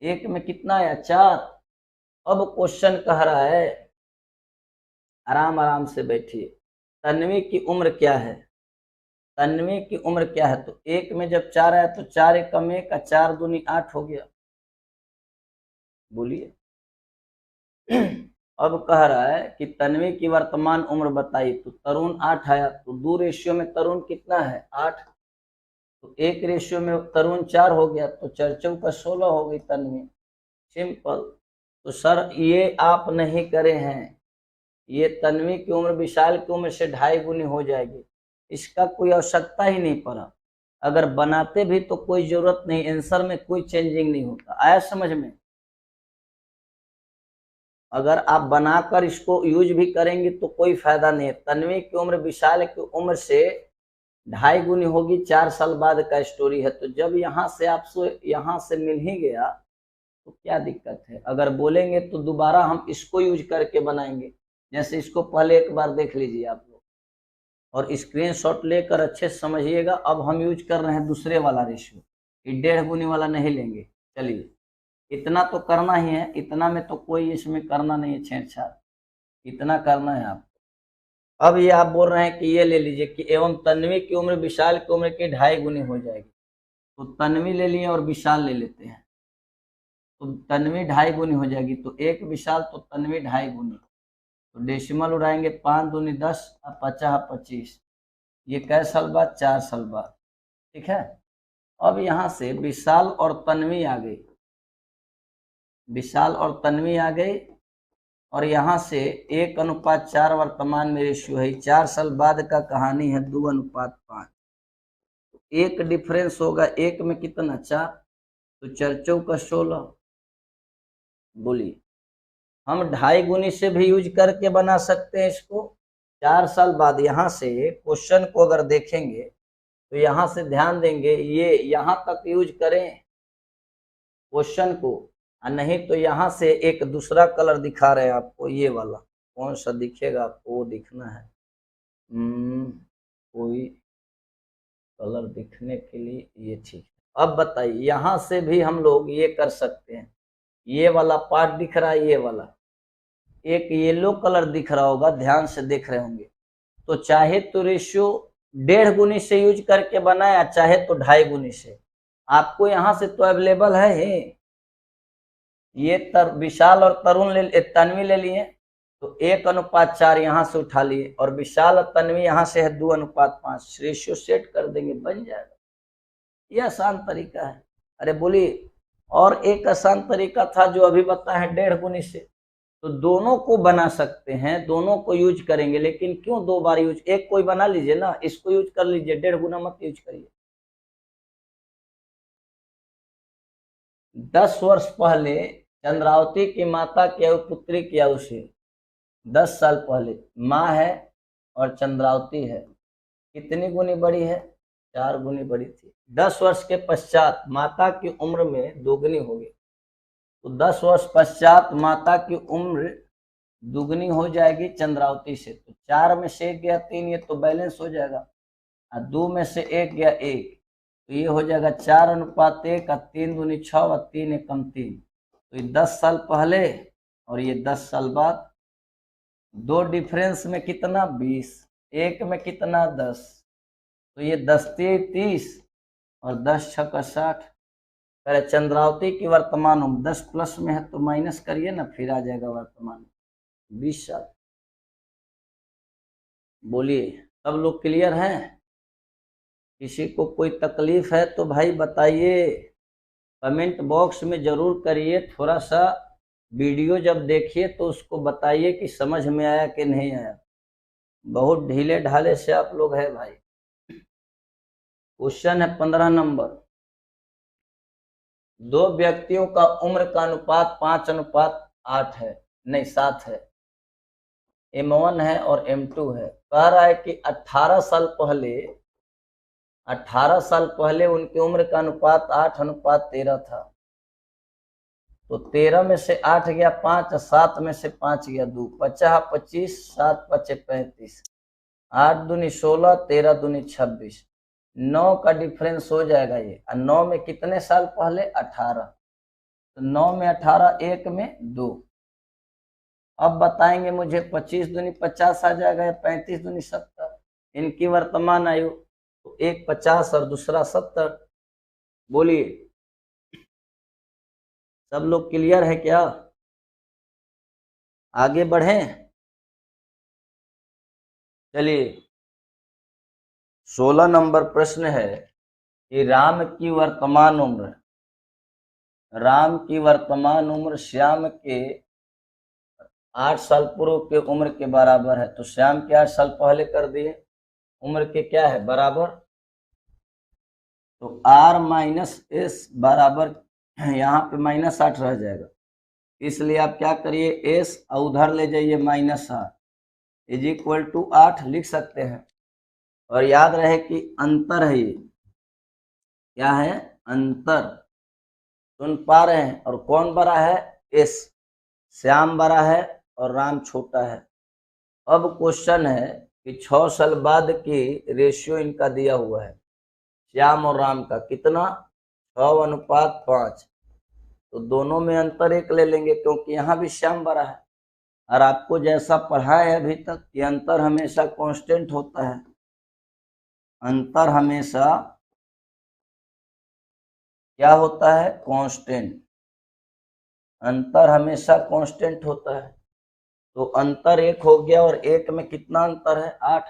एक में कितना आया? 4। अब क्वेश्चन कह रहा है, आराम आराम से बैठिए, तन्वी की उम्र क्या है? तन्वी की उम्र क्या है? तो एक में जब 4 आया तो 4 एकम 1 का 4 दूनी 8 हो गया। बोलिए। अब कह रहा है कि तन्वी की वर्तमान उम्र बताइए, तो तरुण 8 आया, तो 2 रेशियो में तरुण कितना है? 8। तो एक रेशियो में तरुण 4 हो गया, तो 4 चौका 16 हो गई तन्वी। सिंपल। तो सर ये आप नहीं करे हैं, ये तन्वी की उम्र विशाल की उम्र से 2.5 गुनी हो जाएगी, इसका कोई आवश्यकता ही नहीं पड़ा। अगर बनाते भी तो कोई जरूरत नहीं, आंसर में कोई चेंजिंग नहीं होता। आया समझ में? अगर आप बनाकर इसको यूज भी करेंगे तो कोई फायदा नहीं है। तन्वी की उम्र विशाल की उम्र से 2.5 गुनी होगी, 4 साल बाद का स्टोरी है। तो जब यहाँ से आपसे यहाँ से मिल ही गया तो क्या दिक्कत है? अगर बोलेंगे तो दोबारा हम इसको यूज करके बनाएंगे। जैसे इसको पहले एक बार देख लीजिए आप लोग, और स्क्रीनशॉट लेकर अच्छे से समझिएगा। अब हम यूज कर रहे हैं दूसरे वाला रेशियो, 1.5 गुनी वाला नहीं लेंगे। चलिए, इतना तो करना ही है, इतना में तो कोई इसमें करना नहीं है छेड़छाड़, इतना करना है आपको। अब ये आप बोल रहे हैं कि ये ले लीजिए कि एवं तन्वी की उम्र विशाल की उम्र की 2.5 गुनी हो जाएगी। तो तन्वी ले लिए और विशाल ले लेते हैं, तो तन्वी 2.5 गुनी हो जाएगी। तो एक विशाल तो तन्वी 2.5 गुनी। तो डेसिमल उड़ाएंगे 5 दूनी 10 और 50 25। ये कै साल बाद? 4 साल बाद। ठीक है। अब यहाँ से विशाल और तन्वी आ गई, विशाल और तन्वी आ गई, और यहाँ से 1:4 वर्तमान में रेशियो है। 4 साल बाद का कहानी है 2:5। एक डिफरेंस होगा, एक में कितना? 4। तो 4 चौका 16। बोलिए, हम 2.5 गुनी से भी यूज करके बना सकते हैं इसको। 4 साल बाद यहाँ से क्वेश्चन को अगर देखेंगे तो यहाँ से ध्यान देंगे, ये यहाँ तक यूज करें क्वेश्चन को, और नहीं तो यहाँ से एक दूसरा कलर दिखा रहे हैं आपको, ये वाला कौन सा दिखेगा आपको वो दिखना है। कोई कलर दिखने के लिए ये ठीक है। अब बताइए, यहाँ से भी हम लोग ये कर सकते हैं। ये वाला पार्ट दिख रहा है, ये वाला एक येलो कलर दिख रहा होगा, ध्यान से देख रहे होंगे। तो चाहे तो रेशियो 1.5 गुनी से यूज करके बनाया, चाहे तो 2.5 गुनी से। आपको यहाँ से तो अवेलेबल है ही। ये विशाल और तरुण तन्वी ले लिए, तो 1:4 यहाँ से उठा लिए, और विशाल और तन्वी यहाँ से है 2:5। रेशियो सेट कर देंगे, बन जाएगा। ये आसान तरीका है। अरे बोलिए, और एक आसान तरीका था जो अभी बताया है 1.5 गुनी से। तो दोनों को बना सकते हैं, दोनों को यूज करेंगे, लेकिन क्यों दो बार यूज, एक कोई बना लीजिए ना, इसको यूज कर लीजिए, 1.5 गुना मत यूज करिए। 10 वर्ष पहले चंद्रावती की माता की आयु पुत्री की आयु से 10 साल पहले माँ है और चंद्रावती है, कितनी गुनी बड़ी है? 4 गुनी बड़ी थी। 10 वर्ष के पश्चात माता की उम्र में दोगुनी हो गई, तो 10 वर्ष पश्चात माता की उम्र दुगनी हो जाएगी चंद्रावती से। तो 4 में से 1 गया 3, ये तो बैलेंस हो जाएगा, और 2 में से 1 गया 1, तो ये हो जाएगा 4:1, और 3 दूनी 6, और 3 एकम 3। तो ये 10 साल पहले और ये 10 साल बाद, दो डिफरेंस में कितना? 20, एक में कितना? 10, तो ये 10 3 30 और 10 6 का 60। पहले चंद्रावती की वर्तमान उम्र 10 प्लस में है तो माइनस करिए ना, फिर आ जाएगा वर्तमान 20 साल। बोलिए, सब लोग क्लियर हैं? किसी को कोई तकलीफ है तो भाई बताइए, कमेंट बॉक्स में जरूर करिए। थोड़ा सा वीडियो जब देखिए तो उसको बताइए कि समझ में आया कि नहीं आया। बहुत ढीले ढाले से आप लोग हैं भाई। क्वेश्चन है 15 नंबर। दो व्यक्तियों का उम्र का अनुपात 5:8 है, नहीं 7 है। M1 है और M2 है। कह रहा है कि 18 साल पहले उनकी उम्र का अनुपात 8:13 था। तो 13 में से 8 गया 5, 7 में से 5 गया 2, 50 25, 7 5 35, 8 दूनी 16, 13 दूनी 26, 9 का डिफरेंस हो जाएगा ये। और 9 में कितने साल पहले? 18, तो 9 में 18, 1 में 2। अब बताएंगे मुझे 25 दूनी 50 आ जाएगा या 35 दूनी 70। इनकी वर्तमान आयु, तो एक 50 और दूसरा 70। बोलिए, सब लोग क्लियर है क्या? आगे बढ़ें? चलिए, 16 नंबर प्रश्न है कि राम की वर्तमान उम्र श्याम के 8 साल पूर्व के उम्र के बराबर है। तो श्याम के 8 साल पहले कर दिए, उम्र के क्या है? बराबर। तो R माइनस एस बराबर, यहाँ पे -8 रह जाएगा, इसलिए आप क्या करिए, एस उधर ले जाइए -8 इज इक्वल टू 8 लिख सकते हैं। और याद रहे कि अंतर है, ये क्या है? अंतर। सुन पा रहे हैं? और कौन बड़ा है? एस। श्याम बड़ा है और राम छोटा है। अब क्वेश्चन है कि 6 साल बाद की रेशियो इनका दिया हुआ है, श्याम और राम का कितना? 6:5। तो दोनों में अंतर 1 ले लेंगे, क्योंकि यहाँ भी श्याम बड़ा है। और आपको जैसा पढ़ा है अभी तक कि अंतर हमेशा कांस्टेंट होता है, अंतर हमेशा क्या होता है? कांस्टेंट। अंतर हमेशा कांस्टेंट होता है। तो अंतर 1 हो गया, और 1 में कितना अंतर है? 8।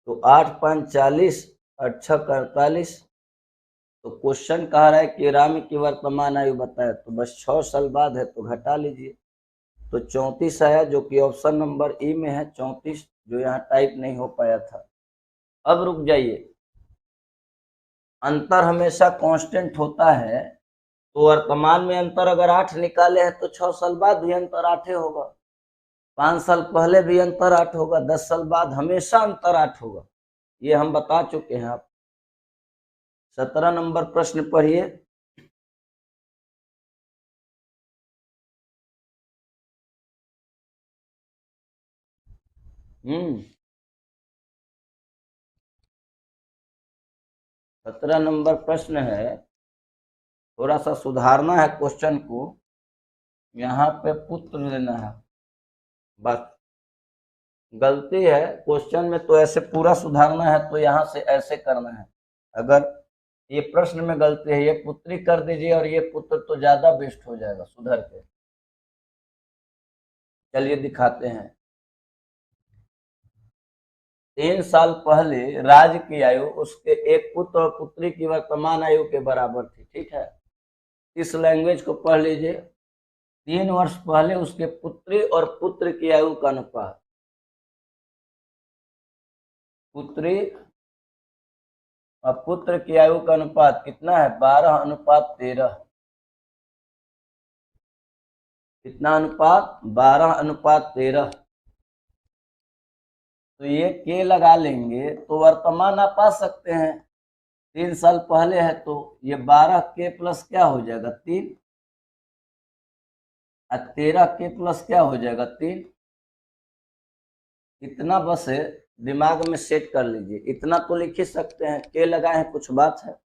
तो 8 5 40, 8 6 48। तो क्वेश्चन कह रहा है कि राम की वर्तमान आयु बताए, तो बस 6 साल बाद है तो घटा लीजिए, तो 34 आया, जो कि ऑप्शन नंबर ई में है 34, जो यहाँ टाइप नहीं हो पाया था। अब रुक जाइए, अंतर हमेशा कांस्टेंट होता है, तो वर्तमान में अंतर अगर 8 निकाले हैं तो 6 साल बाद भी अंतर 8 होगा, 5 साल पहले भी अंतर 8 होगा, 10 साल बाद हमेशा अंतर 8 होगा। ये हम बता चुके हैं आप। 17 नंबर प्रश्न पढ़िए। हम्म 17 नंबर प्रश्न है, थोड़ा सा सुधारना है क्वेश्चन को, यहाँ पे पुत्र लेना है, बस गलती है क्वेश्चन में, तो ऐसे पूरा सुधारना है तो यहाँ से ऐसे करना है। अगर ये प्रश्न में गलती है, ये पुत्री कर दीजिए और ये पुत्र, तो ज्यादा बेस्ट हो जाएगा सुधर के। चलिए दिखाते हैं। 3 साल पहले राज की आयु उसके एक पुत्र और पुत्री की वर्तमान आयु के बराबर थी। ठीक है, इस लैंग्वेज को पढ़ लीजिए। 3 वर्ष पहले उसके पुत्री और पुत्र की आयु का अनुपात, पुत्री और पुत्र की आयु का अनुपात कितना है? 12:13। कितना अनुपात? 12:13। तो ये के लगा लेंगे तो वर्तमान आप पा सकते हैं, 3 साल पहले है तो ये 12 के प्लस क्या हो जाएगा? 3, और 13 के प्लस क्या हो जाएगा? 3। इतना बस है, दिमाग में सेट कर लीजिए, इतना तो लिख ही सकते हैं, के लगाए हैं कुछ बात है।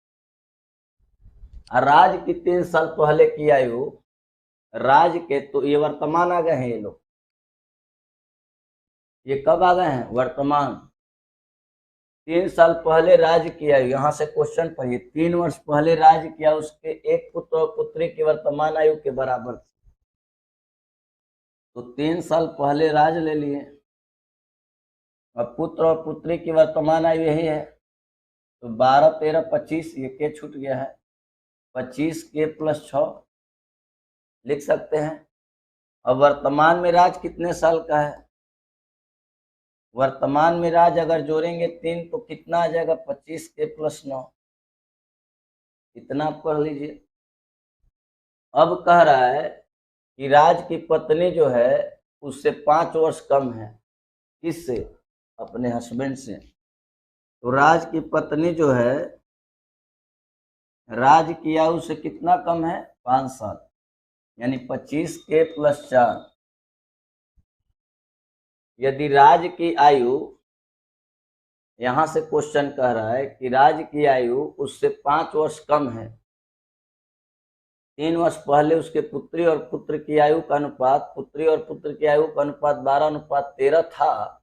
राज की 3 साल पहले की आयु, राज के, तो ये वर्तमान आ गए हैं, ये लोग ये कब आ गए हैं? वर्तमान। 3 साल पहले राज की आयु, यहां से क्वेश्चन पढ़िए, 3 वर्ष पहले राज किया, उसके एक पुत्र और पुत्री की वर्तमान आयु के बराबर थी। तो 3 साल पहले राज ले लिए और पुत्र और पुत्री की वर्तमान आयु यही है, तो 12, 13, 25, ये के छूट गया है, 25 के प्लस 6 लिख सकते हैं। अब वर्तमान में राज कितने साल का है? वर्तमान में राज अगर जोड़ेंगे 3 तो कितना आ जाएगा? 25 के प्लस 9। इतना पढ़ लीजिए। अब कह रहा है कि राज की पत्नी जो है उससे 5 वर्ष कम है, किससे? अपने हस्बैंड से। तो राज की पत्नी जो है राज की आयु से कितना कम है? 5 साल, यानी 25 के प्लस 4। यदि राज की आयु, यहां से क्वेश्चन कह रहा है कि राज की आयु उससे 5 वर्ष कम है, 3 वर्ष पहले उसके पुत्री और पुत्र की आयु का अनुपात, पुत्री और पुत्र की आयु का अनुपात 12:13 था।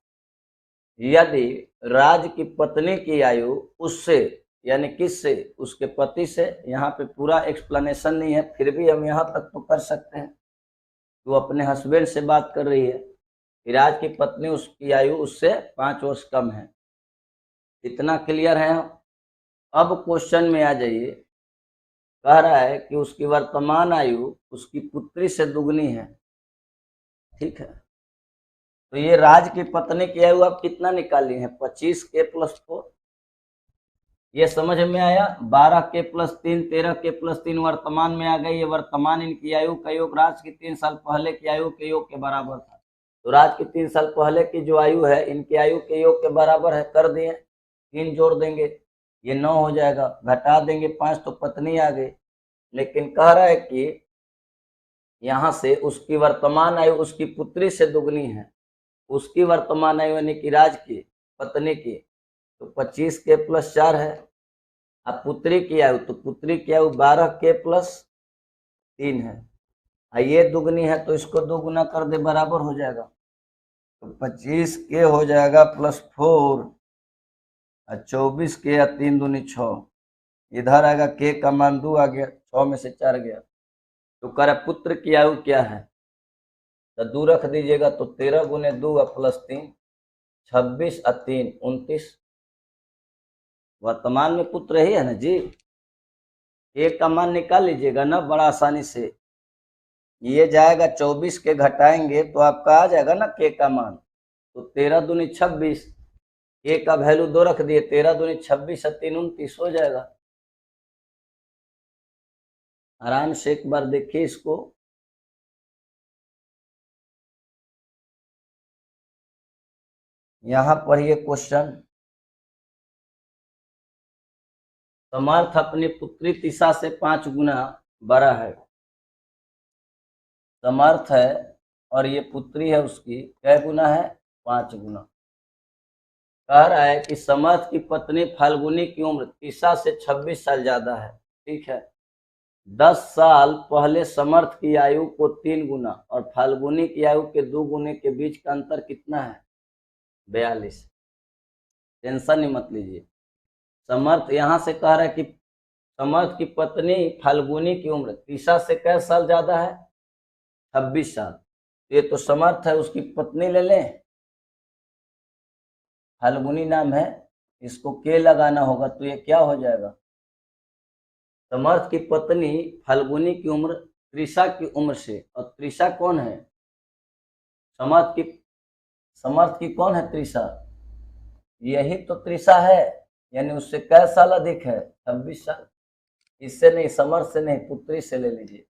यदि राज की पत्नी की आयु उससे, यानी किससे? उसके पति से। यहाँ पे पूरा एक्सप्लेनेशन नहीं है, फिर भी हम यहाँ तक तो कर सकते हैं। वो अपने हस्बैंड से बात कर रही है, राज की पत्नी उसकी आयु उससे 5 वर्ष कम है। इतना क्लियर है? अब क्वेश्चन में आ जाइए, कह रहा है कि उसकी वर्तमान आयु उसकी पुत्री से दुगनी है, ठीक है। तो ये राज की पत्नी की आयु आप कितना निकाली है? 25 के प्लस 4। ये समझ में आया? 12 के प्लस 3, 13 के प्लस 3 वर्तमान में आ गई। ये वर्तमान इनकी आयु का योग राज की 3 साल पहले की आयु के योग के बराबर था। तो राज की 3 साल पहले की जो आयु है इनकी आयु के योग के बराबर है, कर दिए। 3 जोड़ देंगे, ये 9 हो जाएगा, घटा देंगे 5 तो पत्नी आ गई। लेकिन कह रहा है कि यहाँ से उसकी वर्तमान आयु उसकी पुत्री से दुगनी है, उसकी वर्तमान आयु यानी कि राज की पत्नी की, तो 25 के प्लस 4 है। अब पुत्री की आयु, तो पुत्री की आयु 12 के प्लस 3 है, ये दुगनी है तो इसको 2 गुना कर दे, बराबर हो जाएगा। तो 25 के हो जाएगा प्लस 4, 24 के, या 3 दूनी 6, इधर आएगा के का मान 2 आ गया, 6 में से 4 गया। तो कह रहा पुत्र की आयु क्या है? तो 2 रख दीजिएगा, तो 13 गुने 2 प्लस 3, 26 और 3 29। वर्तमान में पुत्र ही है ना जी। एक का मान निकाल लीजिएगा ना बड़ा आसानी से, ये जाएगा 24 के घटाएंगे तो आपका आ जाएगा ना के का मान, तो 13 दूनी 26, के का वैल्यू 2 रख दिए, 13 दूनी 26 और 3 29 हो जाएगा। आराम से एक बार देखिए इसको। यहां पढ़िए क्वेश्चन, समर्थ अपनी पुत्री तिशा से 5 गुना बड़ा है। समर्थ है और ये पुत्री है उसकी, कै गुना है? 5 गुना। कह रहा है कि समर्थ की पत्नी फाल्गुनी की उम्र तिशा से 26 साल ज्यादा है, ठीक है। 10 साल पहले समर्थ की आयु को 3 गुना और फाल्गुनी की आयु के 2 गुने के बीच का अंतर कितना है? 42। टेंशन ही मत लीजिए। समर्थ यहां से कह रहा है कि समर्थ की पत्नी फाल्गुनी की उम्र तिशा से कै साल ज्यादा है? 26 साल। ये तो समर्थ है, उसकी पत्नी ले लें, फाल्गुनी नाम है, इसको के लगाना होगा, तो ये क्या हो जाएगा? समर्थ की पत्नी फाल्गुनी की उम्र त्रिशा की उम्र से। और त्रिशा कौन है? समर्थ की कौन है त्रिशा? यही तो त्रिशा है, यानी उससे कै साल अधिक है? 26 साल। इससे नहीं, समर्थ से नहीं, पुत्री से ले लीजिए।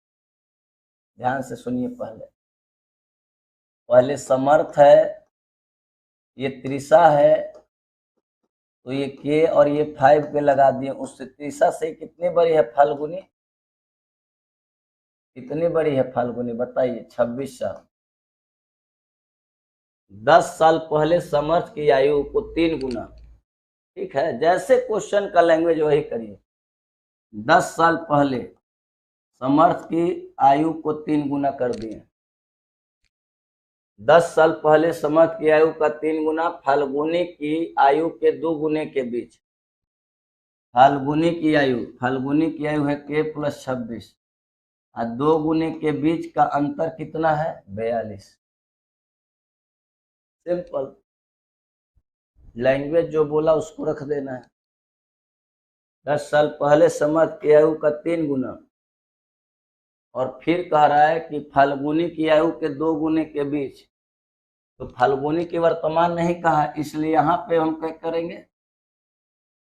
ध्यान से सुनिए, पहले पहले समर्थ है, ये त्रिशा है, तो ये के और ये 5 के लगा दिए। उससे त्रिशा से कितनी बड़ी है फाल्गुनी? कितनी बड़ी है फाल्गुनी बताइए? 26 साल। 10 साल पहले समर्थ की आयु को 3 गुना। ठीक है, जैसे क्वेश्चन का लैंग्वेज वही करिए। 10 साल पहले समर्थ की आयु को 3 गुना कर दिए। 10 साल पहले समर्थ की आयु का 3 गुना फाल्गुनी की आयु के 2 गुने के बीच। फाल्गुनी की आयु है के प्लस 26 और 2 गुने के बीच का अंतर कितना है? 42। सिंपल, लैंग्वेज जो बोला उसको रख देना है। 10 साल पहले समर्थ की आयु का 3 गुना, और फिर कह रहा है कि फाल्गुनी की आयु के 2 गुने के बीच। तो फाल्गुनी की वर्तमान नहीं कहा, इसलिए यहाँ पे हम क्या करेंगे?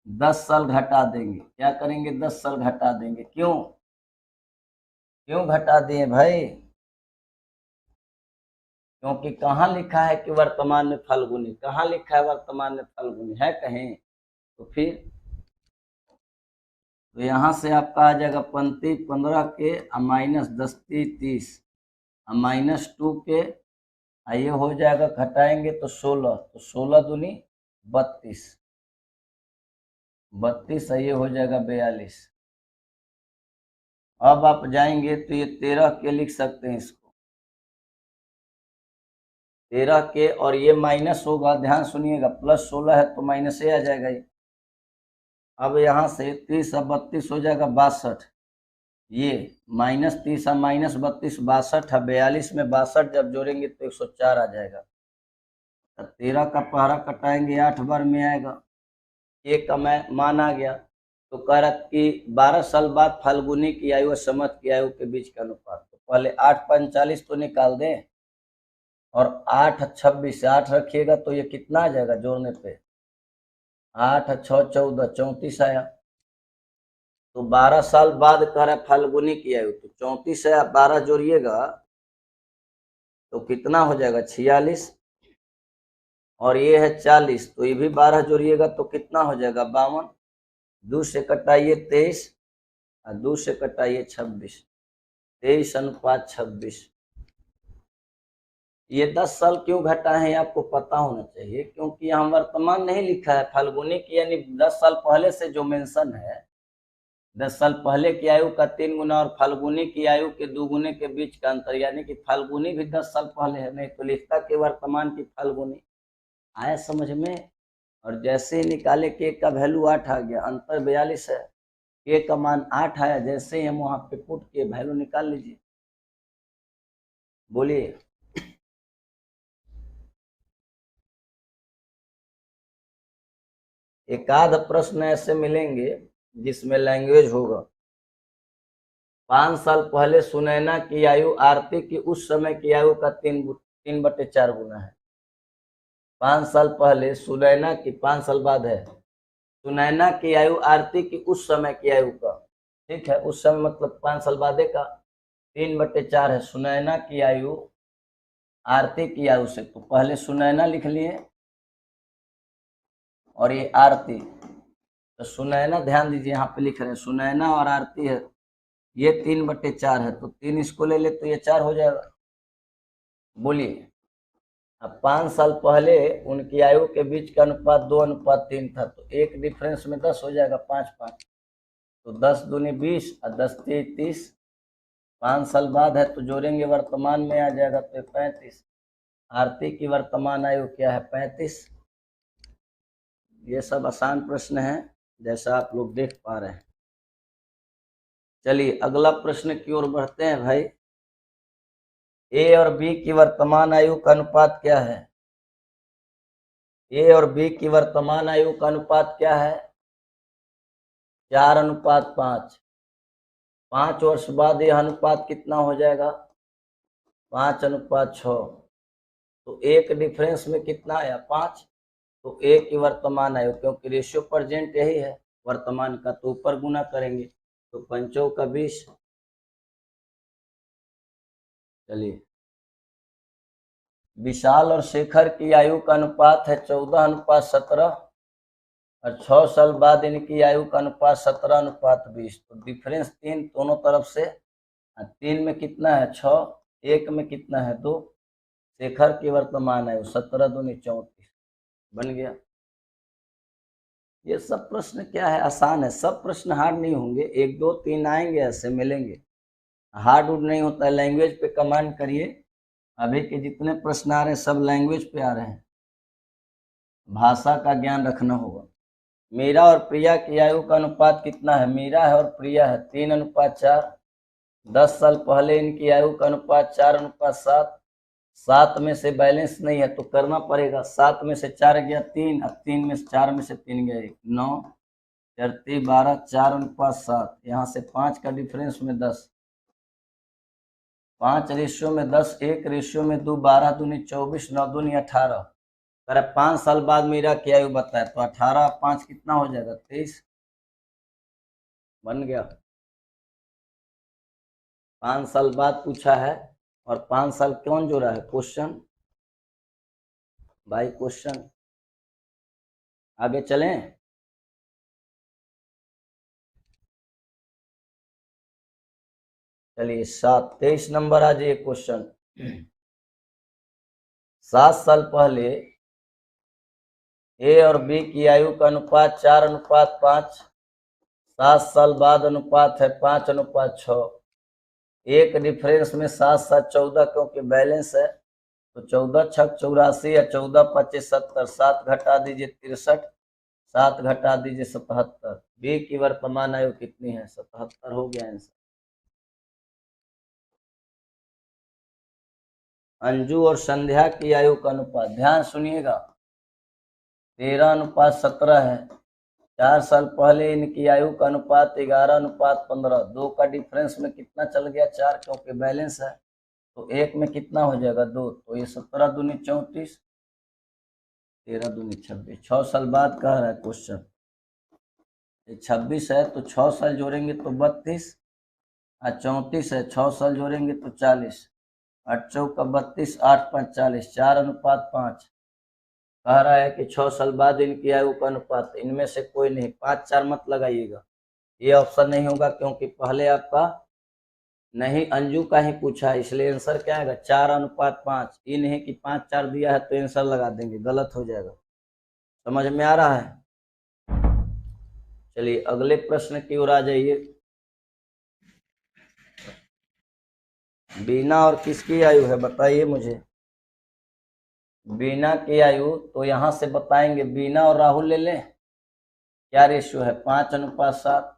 10 साल घटा देंगे। क्या करेंगे? 10 साल घटा देंगे। क्यों क्यों घटा दिए भाई? क्योंकि कहाँ लिखा है कि वर्तमान में फाल्गुनी? कहाँ लिखा है वर्तमान में फाल्गुनी? है कहीं? तो फिर तो यहाँ से आपका आ जाएगा पंक्ति 15 के माइनस 10 30 -2 के, ये हो जाएगा, घटाएंगे तो 16, तो 16 दूनी 32, 32 ये हो जाएगा 42। अब आप जाएंगे तो ये 13 के लिख सकते हैं इसको, 13 के, और ये माइनस होगा, ध्यान सुनिएगा, प्लस 16 है तो माइनस आ जाएगा ये। अब यहाँ से 30 और 32 हो जाएगा 62, ये -30 और -32 62 है। 42 में 62 जब जोड़ेंगे तो 104 आ जाएगा। 13 का पहरा कटाएंगे 8 बार में आएगा, एक का मान आ गया। तो कह रहा कि 12 साल बाद फाल्गुनी की आयु और समर्थ की आयु के बीच का अनुपात। तो पहले 8 45 तो निकाल दें, और 8 26, 8 रखिएगा तो ये कितना आ जाएगा जोड़ने पे? 8 6 14, 34 आया। तो 12 साल बाद कह रहा है फाल्गुनी की आयु, तो 34 है, 12 जोड़िएगा तो कितना हो जाएगा? 46, और ये है 40, तो ये भी 12 जोड़िएगा तो कितना हो जाएगा? 52। 2 से कटाइए 23 और 2 से कटाइए 26, 23:26। ये 10 साल क्यों घटा है आपको पता होना चाहिए, क्योंकि यहाँ वर्तमान नहीं लिखा है फाल्गुनी की, यानी 10 साल पहले से जो मेंशन है, 10 साल पहले की आयु का 3 गुना और फाल्गुनी की आयु के 2 गुने के बीच का अंतर, यानी कि फाल्गुनी भी 10 साल पहले है, नहीं तो लिखता के वर्तमान की फाल्गुनी। आया समझ में? और जैसे ही निकाले के का वैल्यू 8 आ गया, अंतर 42 है, के का मान 8 आया, जैसे ही हम वहां पे पुट के वैल्यू निकाल लीजिए। बोलिए। एक आध प्रश्न ऐसे मिलेंगे जिसमें लैंग्वेज होगा। 5 साल पहले सुनैना की आयु आरती की उस समय की आयु का 3/4 गुना है। 5 साल पहले सुनैना की, 5 साल बाद है, सुनैना की आयु आरती की उस समय की आयु का, ठीक है, उस समय मतलब 5 साल बाद का 3/4 है सुनैना की आयु आरती की आयु से। तो पहले सुनैना लिख लिए और ये आरती। तो सुनैना, ध्यान दीजिए यहाँ पे लिख रहे हैं सुनैना और आरती है, ये 3/4 है, तो 3 इसको ले ले तो ये 4 हो जाएगा। बोलिए। अब 5 साल पहले उनकी आयु के बीच का अनुपात 2:3 था, तो एक डिफरेंस में 10 हो जाएगा, 5-5, तो 10 दूनी 20 और 10 3 30। 5 साल बाद है तो जोड़ेंगे, वर्तमान में आ जाएगा तो 35। आरती की वर्तमान आयु क्या है? 35। ये सब आसान प्रश्न है, जैसा आप लोग देख पा रहे हैं। चलिए अगला प्रश्न की ओर बढ़ते हैं भाई। ए और बी की वर्तमान आयु का अनुपात क्या है? ए और बी की वर्तमान आयु का अनुपात क्या है? 4:5। 5 वर्ष बाद यह अनुपात कितना हो जाएगा? 5:6। तो एक डिफरेंस में कितना आया? 5। तो एक ही वर्तमान आयु, क्योंकि रेशियो प्रेजेंट यही है वर्तमान का, तो ऊपर गुना करेंगे तो 5 का 20। चलिए, विशाल और शेखर की आयु का अनुपात है 14:17 और 6 साल बाद इनकी आयु का अनुपात 17:20। तो डिफरेंस 3 दोनों तरफ से। 3 में कितना है? 6। 1 में कितना है? 2। शेखर की वर्तमान आयु 17 दूनी 34 बन गया। ये सब प्रश्न क्या है? आसान है, सब प्रश्न हार्ड नहीं होंगे, 1 2 3 आएंगे ऐसे मिलेंगे, हार्ड वुड नहीं होता है। लैंग्वेज पे कमांड करिए, अभी के जितने प्रश्न आ रहे हैं सब लैंग्वेज पे आ रहे हैं, भाषा का ज्ञान रखना होगा। मीरा और प्रिया की आयु का अनुपात कितना है? मीरा है और प्रिया है 3:4। 10 साल पहले इनकी आयु का अनुपात 4:7। 7 में से बैलेंस नहीं है तो करना पड़ेगा। 7 में से 4 गया 3, और 3 में से 4 में से 3 गया 1। 9 4 12, 4:7। यहाँ से 5 का डिफरेंस में 10, 5 रेशियो में 10, 1 रेशियो में 2, 12 दूनी 24, 9 दूनी 18। अरे 5 साल बाद मीरा की आयु बताए तो 18 5 कितना हो जाएगा? 23 बन गया। 5 साल बाद पूछा है और 5 साल कौन जोड़ा है? क्वेश्चन भाई, क्वेश्चन। आगे चलें। चलिए 23 नंबर आ जाइए क्वेश्चन। 7 साल पहले ए और बी की आयु का अनुपात 4:5। 7 साल बाद अनुपात है 5:6। एक डिफरेंस में 7 7 14, क्योंकि बैलेंस है तो 14 6 84 या 14 25 70। 7 घटा दीजिए 63, 7 घटा दीजिए 77। बी की वर्तमान आयु कितनी है? 77 हो गया आंसर। अंजू और संध्या की आयु का अनुपात, ध्यान सुनिएगा, 13:17 है। 4 साल पहले इनकी आयु का अनुपात 11:15। 2 का डिफरेंस में कितना चल गया? 4, क्योंकि बैलेंस है तो 1 में कितना हो जाएगा? 2। तो ये 17 दूनी 34, 13 दूनी 26। 6 साल बाद कह रहा है क्वेश्चन, 26 है तो 6 साल जोड़ेंगे तो 32, और 34 है 6 साल जोड़ेंगे तो 40, 8 चौका 32, 8 5 40, 4:5। कह रहा है कि 6 साल बाद इनकी आयु का अनुपात, इनमें से कोई नहीं। 5 4 मत लगाइएगा, ये ऑप्शन नहीं होगा, क्योंकि पहले आपका नहीं अंजू का ही पूछा है, इसलिए आंसर क्या आएगा? 4:5। ये नहीं कि 5 4 दिया है तो आंसर लगा देंगे, गलत हो जाएगा। समझ में आ रहा है? चलिए अगले प्रश्न की ओर आ जाइए। बीना और किसकी आयु है बताइए मुझे? बीना की आयु तो यहाँ से बताएंगे, बीना और राहुल ले लें। क्या रेशियो है? 5:7।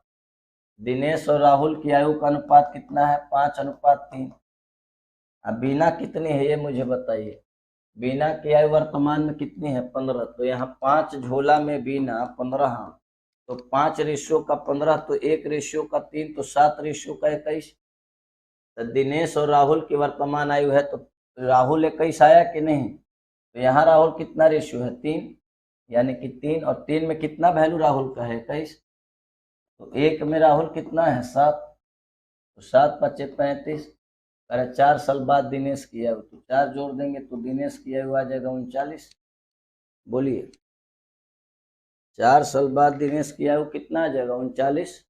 दिनेश और राहुल की आयु का अनुपात कितना है? 5:3। अब बीना कितनी है ये मुझे बताइए। बीना की आयु वर्तमान में कितनी है? 15। तो यहाँ 5 झोला में बीना 15, तो 5 रेशियो का 15, तो 1 रेशियो का 3, तो 7 रेशियो का 21। तो दिनेश और राहुल की वर्तमान आयु है तो राहुल 21 आया कि नहीं? तो यहाँ राहुल कितना रेशियो है? 3, यानी कि 3, और 3 में कितना वैल्यू राहुल का है? 21। तो 1 में राहुल कितना है? 7, तो 7 5 35। अरे 4 साल बाद दिनेश की आयु, तो 4 जोड़ देंगे तो दिनेश की आयु आ जाएगा 39। बोलिए 4 साल बाद दिनेश की आयु कितना आ जाएगा? 39।